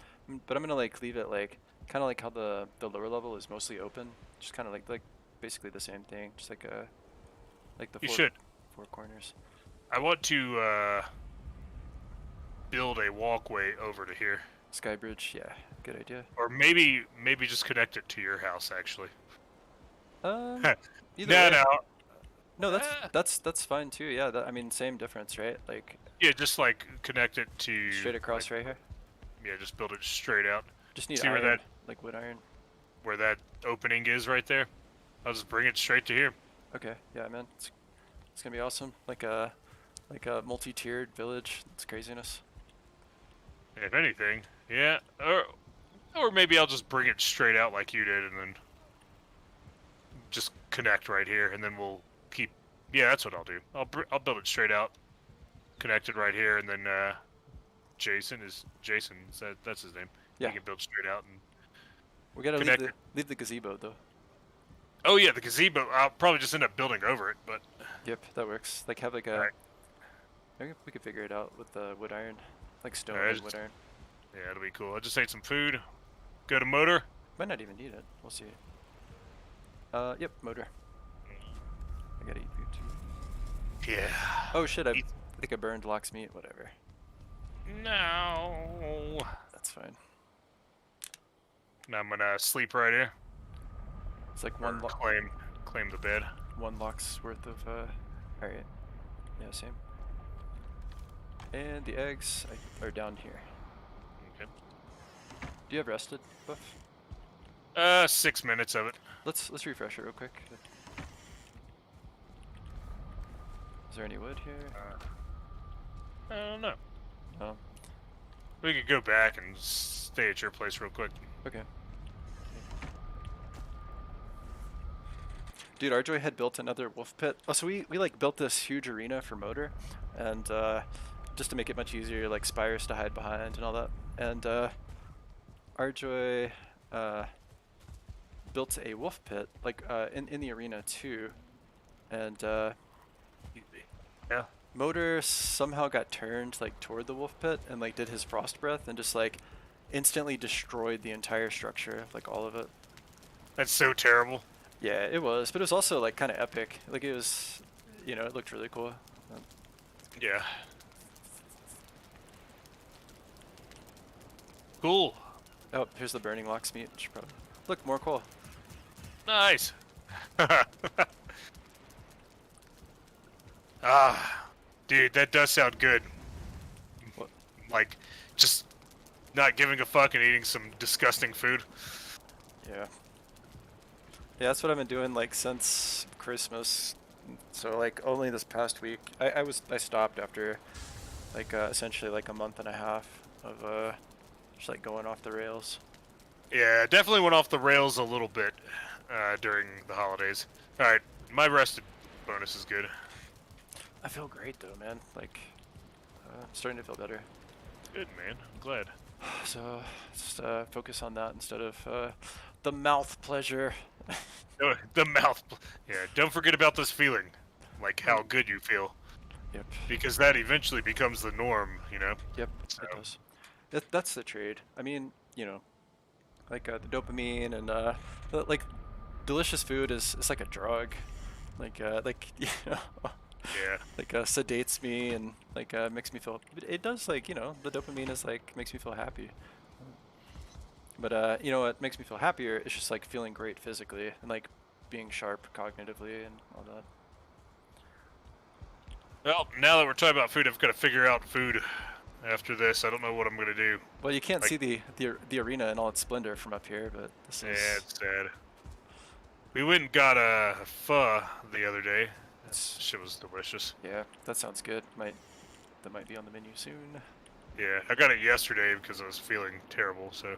but I'm gonna like leave it like kind of like how the lower level is mostly open, just kind of like basically the same thing, just like the You should. four corners. I want to build a walkway over to here. Sky bridge, yeah, good idea. Or maybe just connect it to your house, actually. Either No, way. no. No, that's fine too. Yeah, I mean, same difference, right? Like Yeah, just like connect it to straight across right here. Yeah, just build it straight out. Just need See iron, where like wood iron. where that opening is right there? I'll just bring it straight to here. Okay, yeah, man, it's gonna be awesome. Like a multi-tiered village. It's craziness. If anything, yeah. Or maybe I'll just bring it straight out like you did, and then just connect right here, and then we'll keep. Yeah, that's what I'll do. I'll build it straight out, connected right here, and then Jason. That's his name. Yeah. He can build straight out and. We gotta connect leave the gazebo though. Oh yeah, the gazebo. I'll probably just end up building over it, but. Yep, that works. Like have like a. Right. Maybe we could figure it out with the wood iron, like stone Alright, and wood iron. Yeah, it'll be cool. I just ate some food. Go to motor. Might not even need it. We'll see. Yep, motor. I gotta eat food too. Yeah. Oh shit! I think I burned Locke's meat. Whatever. No. That's fine. Now I'm gonna sleep right here. It's like Or claim the bed. one Locke's worth of. All right. Yeah, same. And the eggs are down here. Okay. Do you have rested, Buff? 6 minutes of it. Let's refresh it real quick. Is there any wood here? I don't know. No. We could go back and stay at your place real quick. Okay. Dude, Arjoy had built another wolf pit. Oh, so we like built this huge arena for Motor, and just to make it much easier, like spires to hide behind and all that. And Arjoy built a wolf pit, like in the arena too, and Yeah. Motor somehow got turned like toward the wolf pit and like did his frost breath and just like instantly destroyed the entire structure, like all of it. That's so terrible. Yeah, it was, but it was also like kind of epic. Like it was, it looked really cool. Yeah. Cool. Oh, here's the burning Lock's meat. Should probably look more cool. Nice. Dude, that does sound good. What? Like, just not giving a fuck and eating some disgusting food. Yeah. Yeah, that's what I've been doing like since Christmas. So like only this past week, I stopped after like essentially like a month and a half of just like going off the rails. Yeah, definitely went off the rails a little bit during the holidays. Alright, my rested bonus is good. I feel great though, man. Like, I'm starting to feel better. Good, man. I'm glad. So just focus on that instead of the mouth pleasure. The mouth. Yeah, don't forget about this feeling. Like how good you feel. Yep. Because that eventually becomes the norm, you know? Yep. So. It does. That's the trade. I mean, like the dopamine and like delicious food is like a drug. Like Yeah. like sedates me and like makes me feel. It does like the dopamine is like makes me feel happy. But what makes me feel happier is just like feeling great physically and like being sharp cognitively and all that. Well, now that we're talking about food, I've got to figure out food after this. I don't know what I'm gonna do. Well, you can't Like, see the arena in all its splendor from up here, but this yeah, is it's sad. We went and got a pho the other day. That it's shit was delicious. yeah, that sounds good. That might be on the menu soon. Yeah, I got it yesterday because I was feeling terrible, so.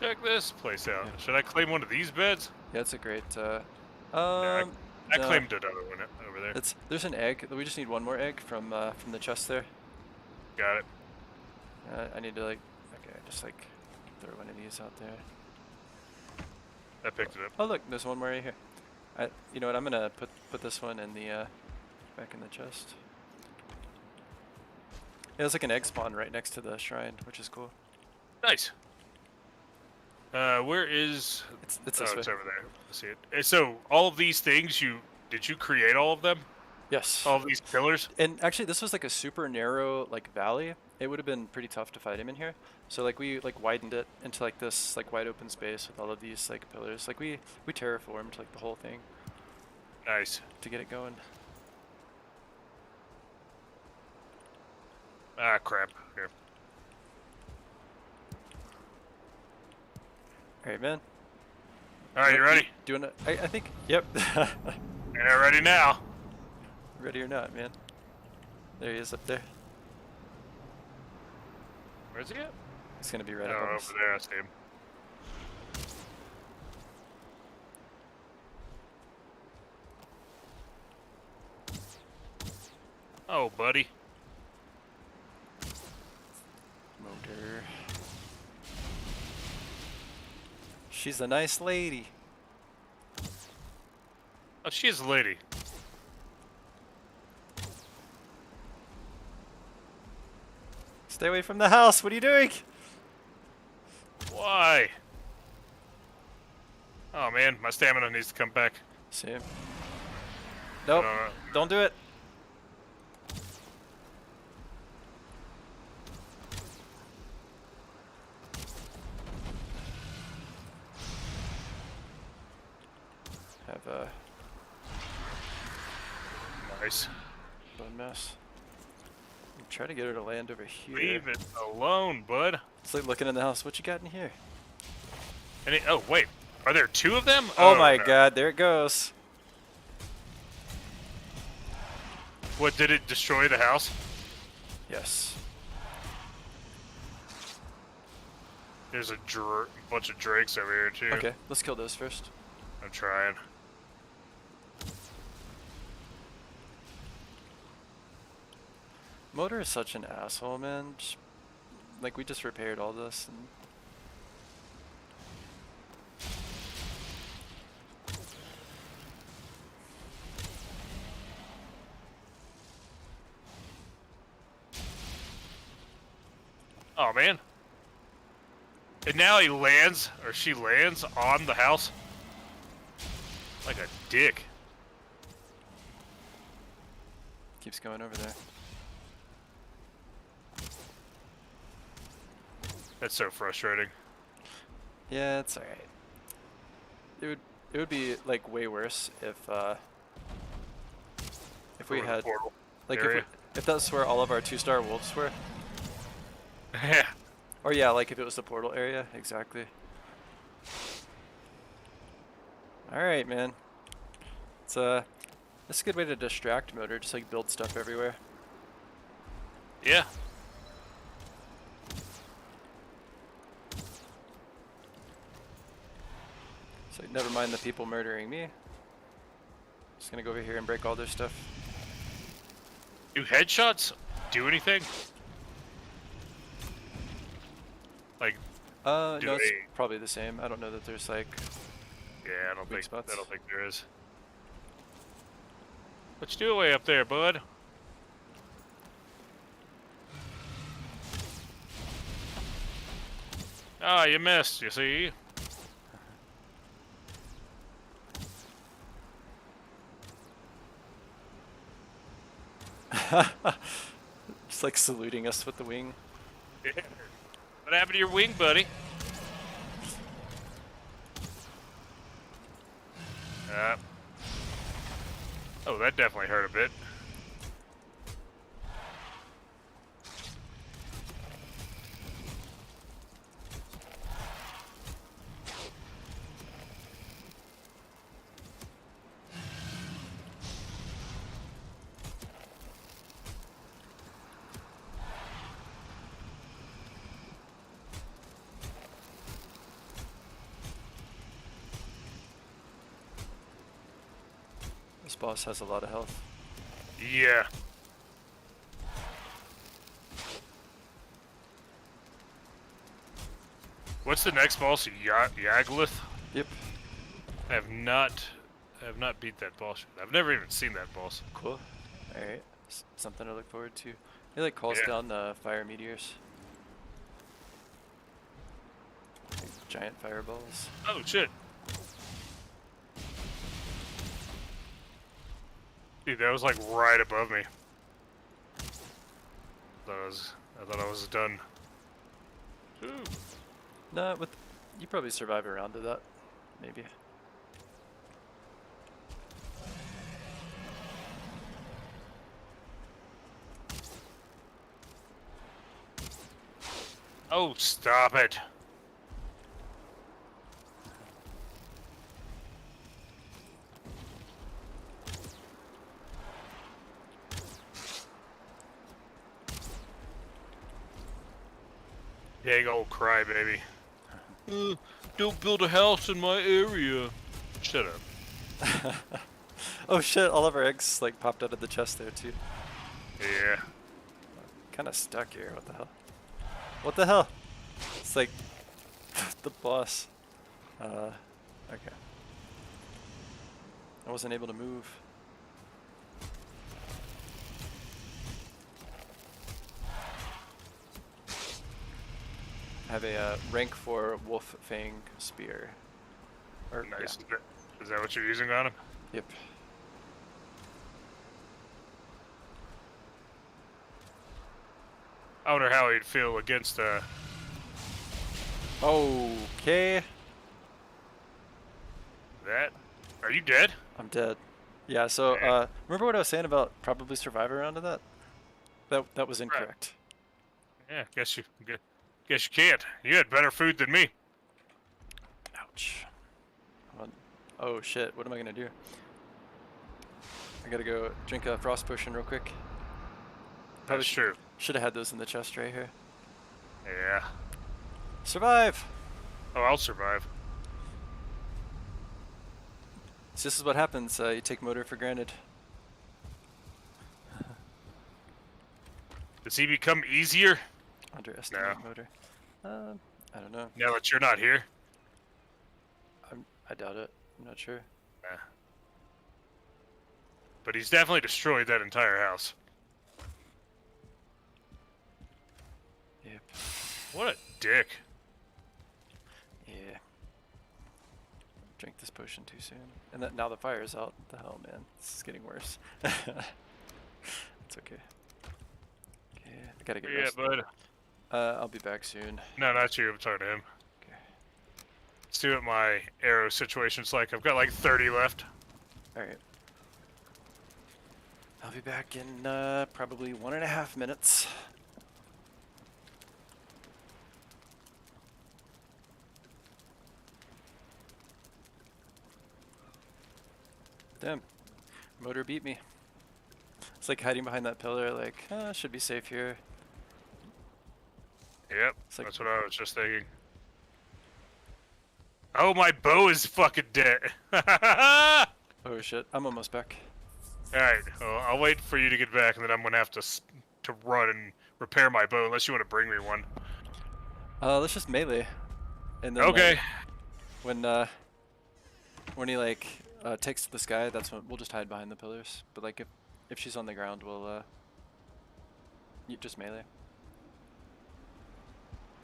Check this place out. Yeah, Should I claim one of these beds? yeah, it's a great. Yeah, I No, claimed another one over there. there's an egg. We just need one more egg from the chest there. Got it. I need to just throw one of these out there. I picked it up. Oh look, there's one more right here. You know what? I'm gonna put this one in the back in the chest. Yeah, there's like an egg spawn right next to the shrine, which is cool. Nice. Where is? It's Oh, this way. it's over there. I see it. So all of these things, did you create all of them? Yes. All of these pillars? And actually, this was like a super narrow valley. It would have been pretty tough to fight him in here. So we widened it into this wide open space with all of these pillars. We terraformed the whole thing Nice. to get it going. Ah, crap. Here. All right, man. All right, you ready? Doing it? I think. Yep. Yeah, ready now. Ready or not, man. There he is up there. Where's he at? He's gonna be right Oh, up on over us. there. I see him. Oh, buddy. Motor. She's a nice lady. Oh, she is a lady. Stay away from the house. What are you doing? Why? Oh man, my stamina needs to come back. Same. Nope. Don't do it. Have a Nice. bone mess. Try to get her to land over here. Leave it alone, bud. It's like looking in the house. What you got in here? Oh wait, are there two of them? Oh my no. god, there it goes. What, did it destroy the house? Yes. There's a bunch of drakes over here too. Okay, let's kill those first. I'm trying. Motor is such an asshole, man. We just repaired all this and Oh man. And now he lands, or she lands on the house. Like a dick. keeps going over there. That's so frustrating. Yeah, it's alright. It would be way worse if we Over the had portal if area. that's where all of our 2-star wolves were. Yeah. Or yeah, if it was the portal area, exactly. Alright, man. It's a good way to distract Motor, just build stuff everywhere. Yeah. So never mind the people murdering me. Just gonna go over here and break all their stuff. Do headshots do anything? Like, No, Do it's they- probably the same. I don't know that there's yeah, I don't Weak think spots. I don't think there is. What you do away up there, bud? Ah, you missed, you see? just saluting us with the wing. What happened to your wing, buddy? Oh, that definitely hurt a bit. This boss has a lot of health. Yeah. What's the next boss? Yaglith? Yep. I have not beat that boss. I've never even seen that boss. Cool. Alright. Something to look forward to. He like calls Yeah. down fire meteors. Like giant fireballs. Oh shit. Dude, that was like right above me. I thought I was done. Ooh. Nah, you probably survive a round of that. Maybe. Oh, stop it. Dang old crybaby. Don't build a house in my area. Shut up. Oh shit, all of our eggs like popped out of the chest there too. Yeah. Kinda stuck here, what the hell? What the hell? It's like the boss. Okay. I wasn't able to move. I have a rank 4 wolf fang spear. Or, Nice. Is that what you're using on him? Yeah. Yep. I wonder how he'd feel against Okay. that. Are you dead? I'm dead. Yeah, so remember what I was saying about probably survive a round of that? That was incorrect. Yeah, guess you can't. You had better food than me. Ouch. Oh shit, what am I gonna do? I gotta go drink a frost potion real quick. That's true. Should have had those in the chest right here. Yeah. Survive! Oh, I'll survive. So this is what happens, you take motor for granted. Does he become easier Underestimate motor. I don't know. now that you're not here? I doubt it. I'm not sure. Nah. But he's definitely destroyed that entire house. Yep. What a dick. Yeah. Drink this potion too soon. And now the fire's out. What the hell, man? This is getting worse. It's okay. Okay, I gotta get rest. Bud. I'll be back soon. No, not you. I'm talking to him. Okay. Let's see what my arrow situation's like. I've got like 30 left. Alright. I'll be back in probably 1.5 minutes. Damn. Motor beat me. It's like hiding behind that pillar, like, should be safe here. Yep, Like, that's what I was just thinking. Oh, my bow is fucking dead. oh shit, I'm almost back. Alright, well, I'll wait for you to get back, and then I'm gonna have to run and repair my bow, unless you want to bring me one. Let's just melee. And then, Okay. like, when he like takes to the sky, that's when we'll just hide behind the pillars. But like if she's on the ground, we'll you just melee.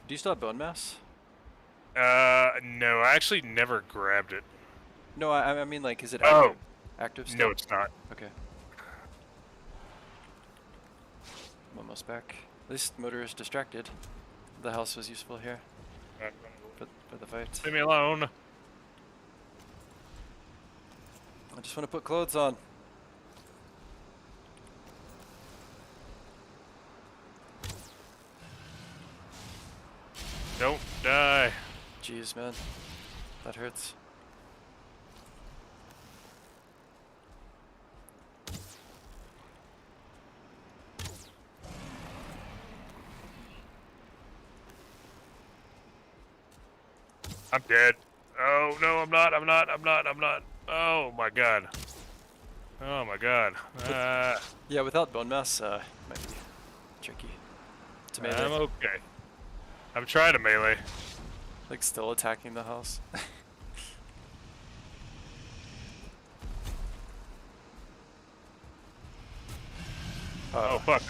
Do you still have bone mass? No, I actually never grabbed it. No, I mean like, is it Oh. active still? No, it's not. Okay. I'm almost back. At least motor is distracted. The house was useful here for the fight. Leave me alone. I just want to put clothes on. Jeez, man. That hurts. I'm dead. Oh, no, I'm not. Oh, my God. Oh, my God. Yeah, without bone mass, might be tricky to melee. I'm okay. I'm trying to melee. Like, still attacking the house. Oh, fuck.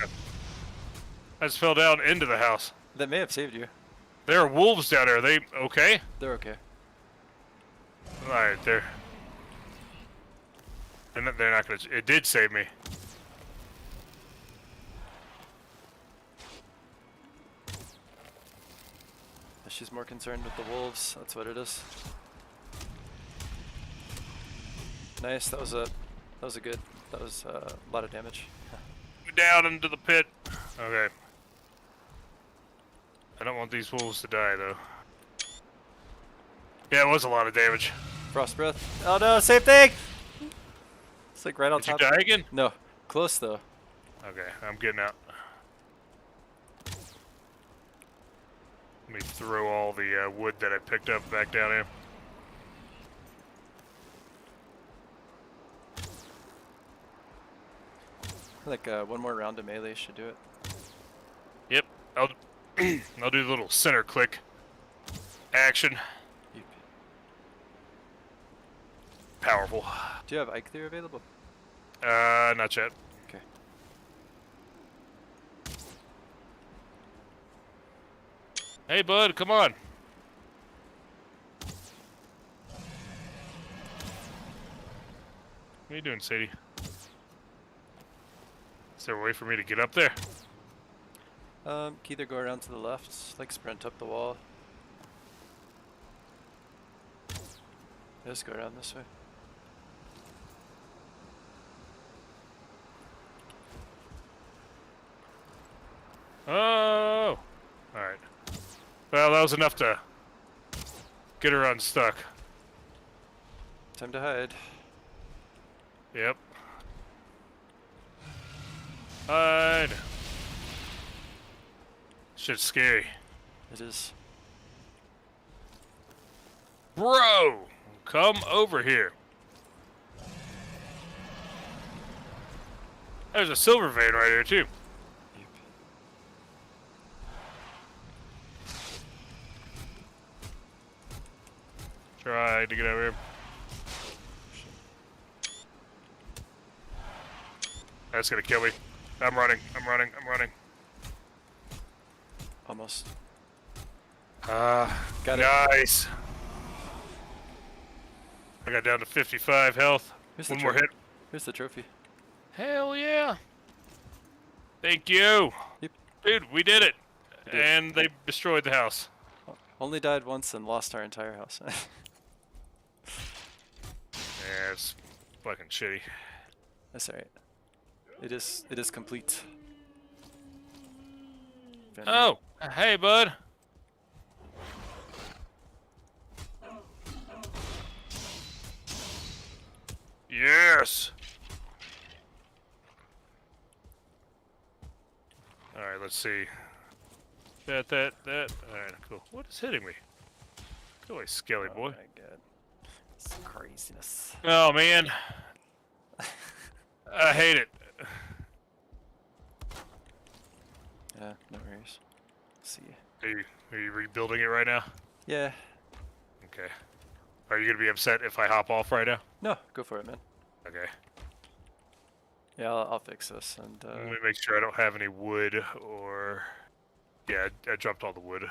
I just fell down into the house. That may have saved you. There are wolves down there. Are they okay? They're okay. Alright, they're not gonna... It did save me. She's more concerned with the wolves. That's what it is. Nice. That was a good. That was a lot of damage. Down into the pit. Okay. I don't want these wolves to die, though. Yeah, it was a lot of damage. Frost breath. Oh no! Same thing. It's like right on Did you top. die again? No, close though. Okay, I'm getting out. Let me throw all the wood that I picked up back down here. Like one more round of melee should do it. Yep, I'll I'll do the little center click action. Yep. Powerful. Do you have Ike there available? Not yet. Okay. Hey, bud, come on. What are you doing, Sadie? Is there a way for me to get up there? Can either go around to the left, like sprint up the wall. Just go around this way. Oh! Alright. Well, that was enough to get her unstuck. Time to hide. Yep. Hide! Shit's scary. It is. Bro! Come over here. There's a silver vein right here, too. Yep. Try to get over here. That's gonna kill me. I'm running. Almost. Got Got it. nice. I got down to 55 health. Here's the One more hit. Here's the trophy. Hell yeah. Thank you. Yep. Dude, we did it. We did. And they destroyed the house. Only died once and lost our entire house. Yeah, it's fucking shitty. That's alright. It is complete. Oh, hey, bud. Yes. All right, let's see. That. All right, cool. What is hitting me? Go away, skelly boy. Oh my god. It's craziness. Oh man, I hate it. Yeah, no worries. Let's see. Are you rebuilding it right now? Yeah. Okay. Are you gonna be upset if I hop off right now? No, go for it, man. Okay. Yeah, I'll fix this and Let me make sure I don't have any wood or... Yeah, I dropped all the wood.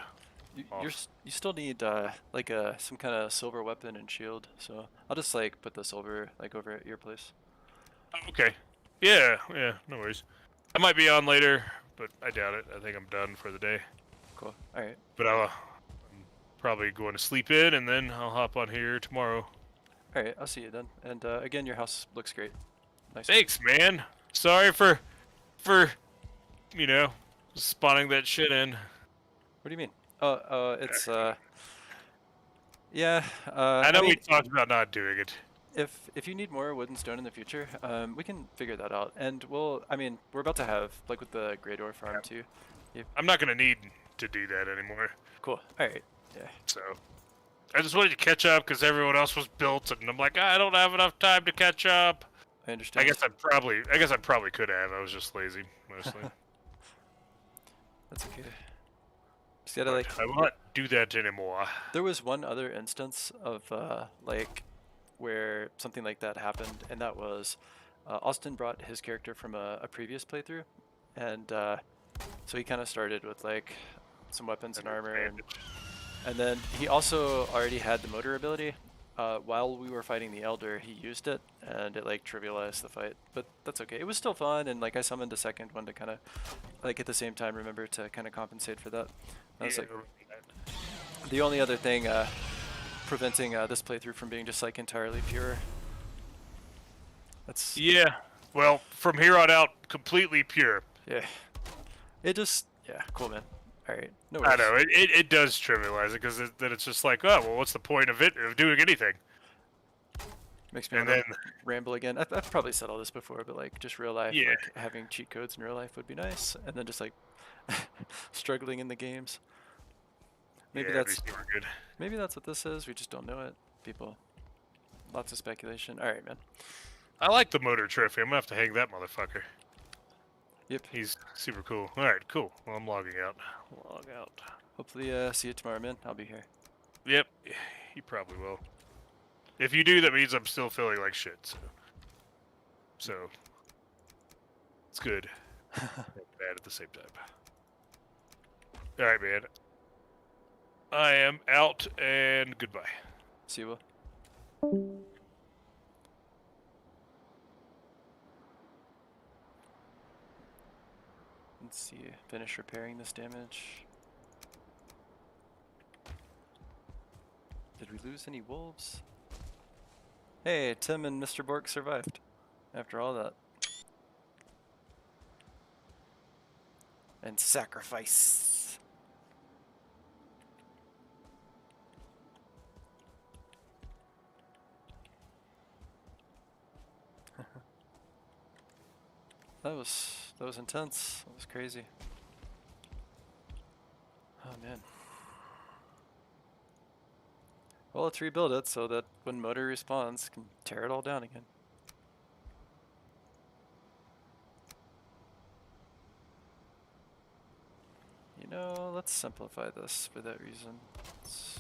you still need like some kind of silver weapon and shield. So I'll just like put the silver like over at your place. Okay. Yeah, no worries. I might be on later, but I doubt it. I think I'm done for the day. Cool. All right. But I'm probably going to sleep in, and then I'll hop on here tomorrow. All right. I'll see you then. And again, your house looks great. Nice. Thanks, man. Sorry for you know, spawning that shit in. What do you mean? It's Yeah. I I know we mean, talked about not doing it. if you need more wood and stone in the future, we can figure that out. And I mean, we're about to have like with the great ore farm Yeah. too. Yep. I'm not gonna need to do that anymore. Cool. All right. Yeah. So I just wanted to catch up because everyone else was built, and I'm like, I don't have enough time to catch up. I understand. I guess I probably could have. I was just lazy mostly. That's okay. Just gotta But like. I will not do that anymore. There was one other instance of like where something like that happened, and that was Austin brought his character from a previous playthrough, and so he kind of started with like some weapons and And armor, advantage. and then he also already had the motor ability. While we were fighting the Elder, he used it, and it like trivialized the fight. But that's okay. It was still fun, and like I summoned a second one to kind of like at the same time remember to kind of compensate for that. I was Yeah. like, the only other thing preventing this playthrough from being just like entirely pure. That's Yeah. Well, from here on out, completely pure. yeah. It just yeah, cool man. All right, no I worries. know it does trivialize it because then it's just like, oh well, what's the point of doing anything? Makes me And want to then ramble again. I've probably said all this before, but like just real life, yeah, like having cheat codes in real life would be nice, and then just like struggling in the games. Maybe yeah, it'd be that's super good. maybe that's what this is. We just don't know it. People, lots of speculation. All right, man. I like the motor trophy. I'm gonna have to hang that motherfucker. Yep. He's super cool. All right, cool. Well, I'm logging out. Log out. Hopefully, see you tomorrow, man. I'll be here. Yep, you probably will. If you do, that means I'm still feeling like shit. So it's good. And bad at the same time. All right, man. I am out and goodbye. See you. Will. Let's see. Finish repairing this damage. Did we lose any wolves? Hey, Tim and Mr. Bork survived after all that. And sacrifice. That was intense. That was crazy. Oh man. Well, let's rebuild it so that when motor respawns, can tear it all down again. You know, let's simplify this for that reason. Let's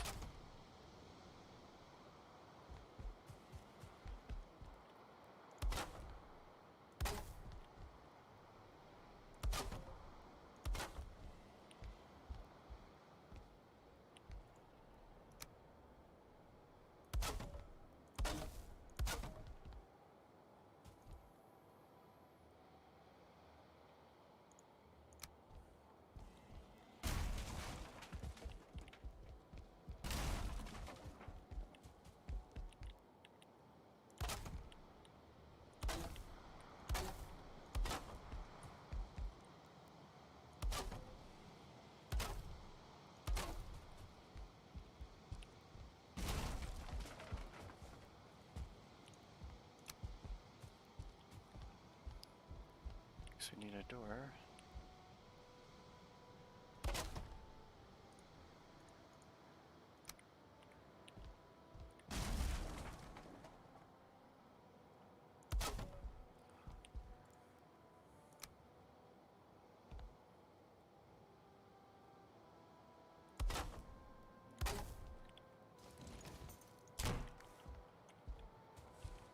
so we need a door.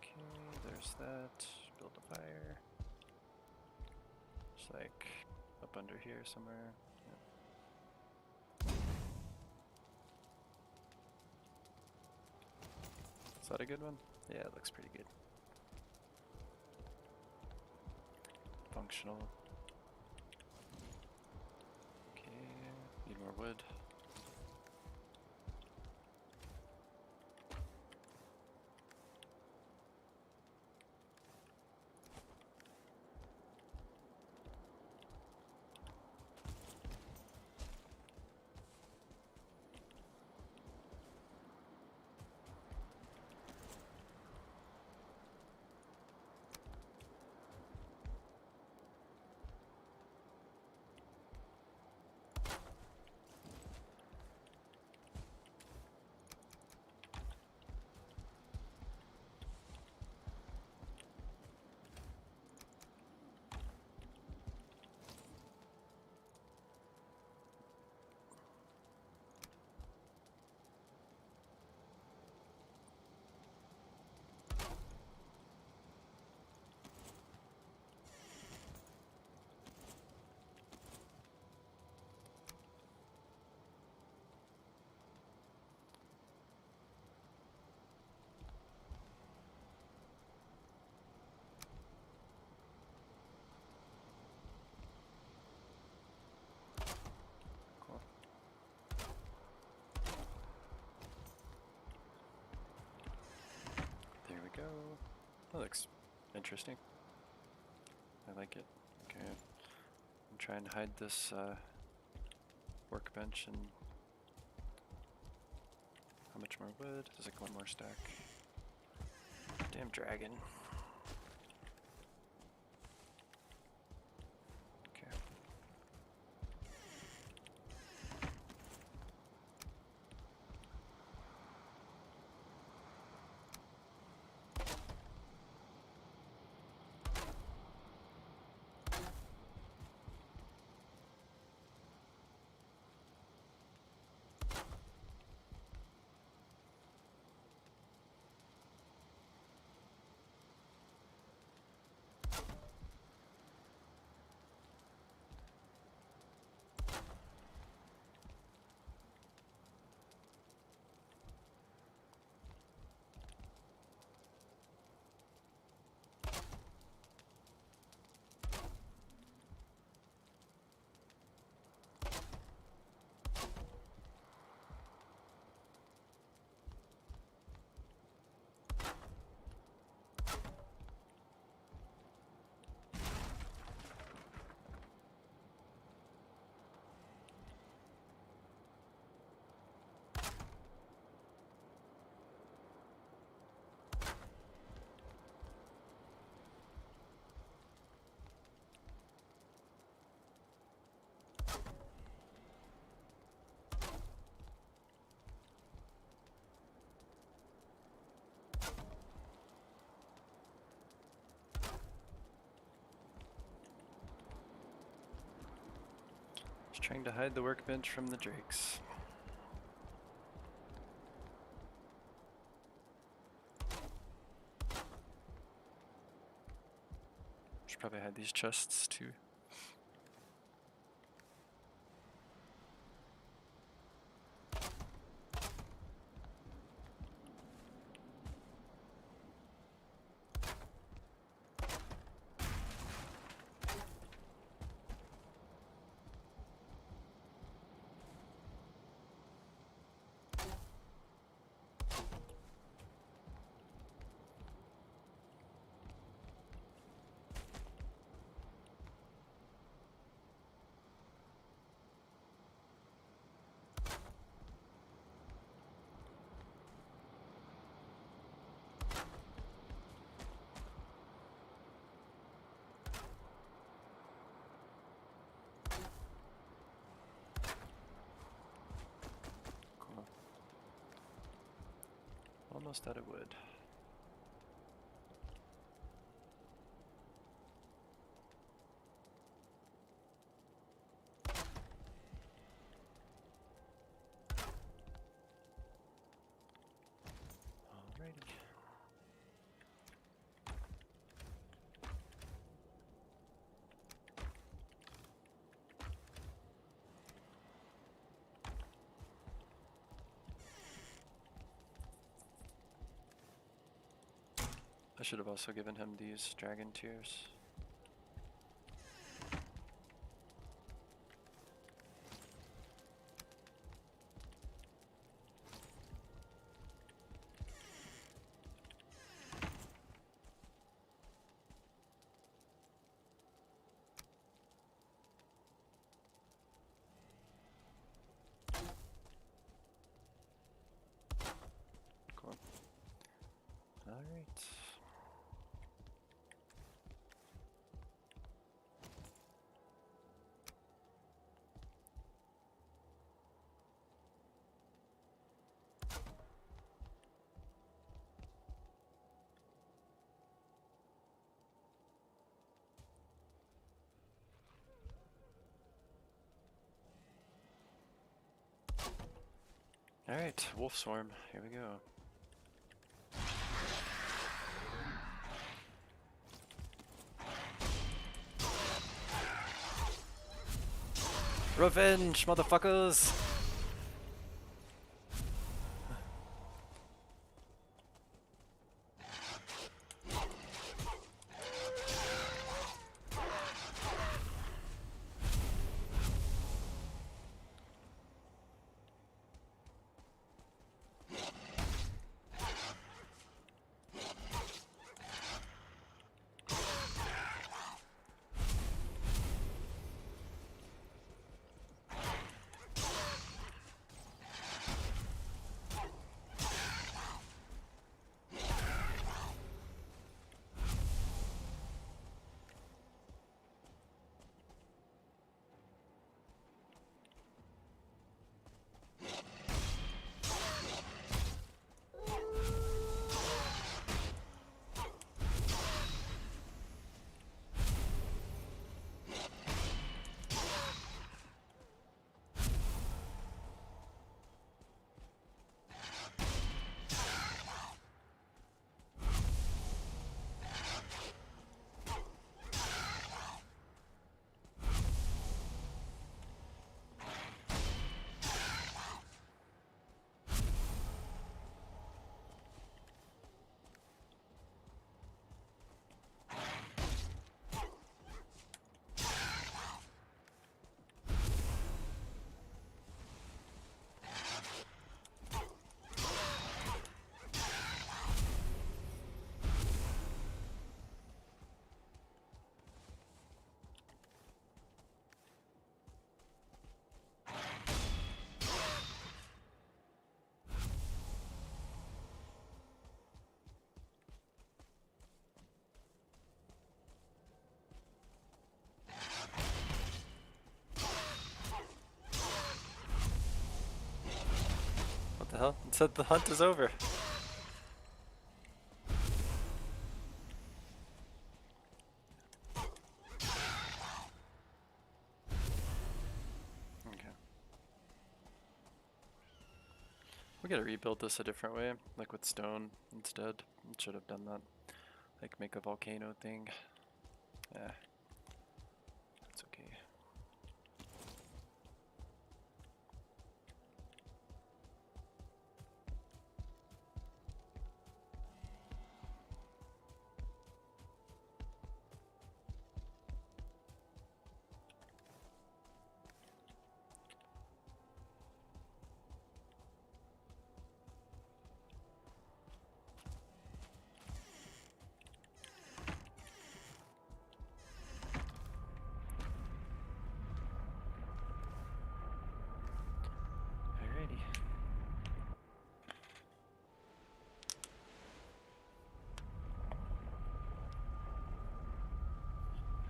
Okay, there's that. Build a fire. Just like up under here somewhere. Yep. Is that a good one? Yeah, it looks pretty good. Functional. Okay, need more wood. looks interesting. I like it. Okay. I'm trying to hide this workbench and how much more wood? There's like one more stack. Damn dragon. Okay. Just trying to hide the workbench from the drakes. Should probably hide these chests too. Cool. Almost out of wood. Alrighty. I should have also given him these dragon tears. Cool. Alright. Alright, wolf swarm, here we go. Revenge, motherfuckers! hell? It said the hunt is over. Okay. We gotta rebuild this a different way, like with stone instead. It should have done that. Like make a volcano thing. Yeah. It's okay. Alrighty.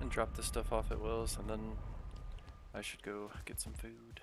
And drop this stuff off at Will's, and then I should go get some food.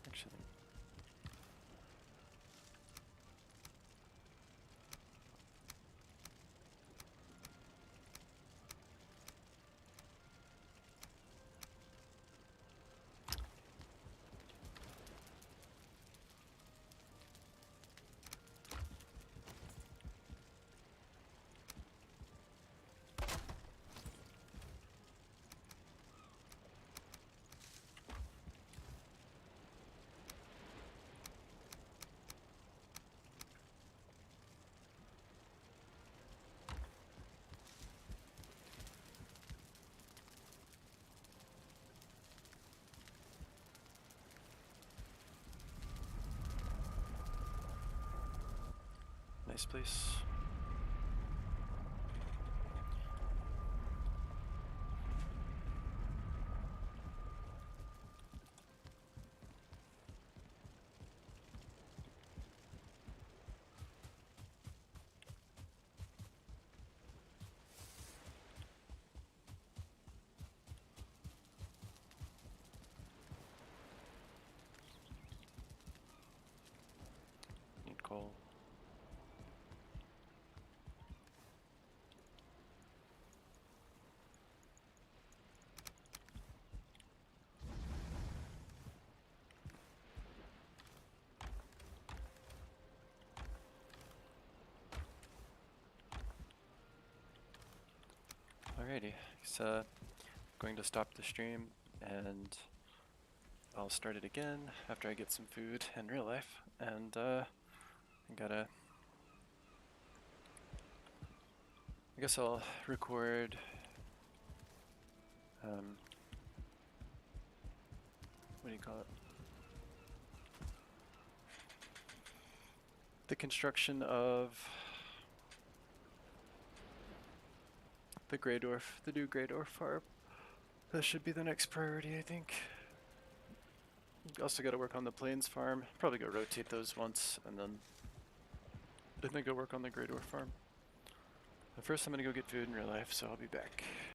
Actually, nice place. Need coal. Alrighty, so going to stop the stream and I'll start it again after I get some food in real life. And I guess I'll record what do you call it? The construction of the new Greydorf farm. That should be the next priority, I think. Also got to work on the Plains farm. Probably go rotate those once, and then go work on the Greydorf farm. But first, I'm gonna go get food in real life, so I'll be back.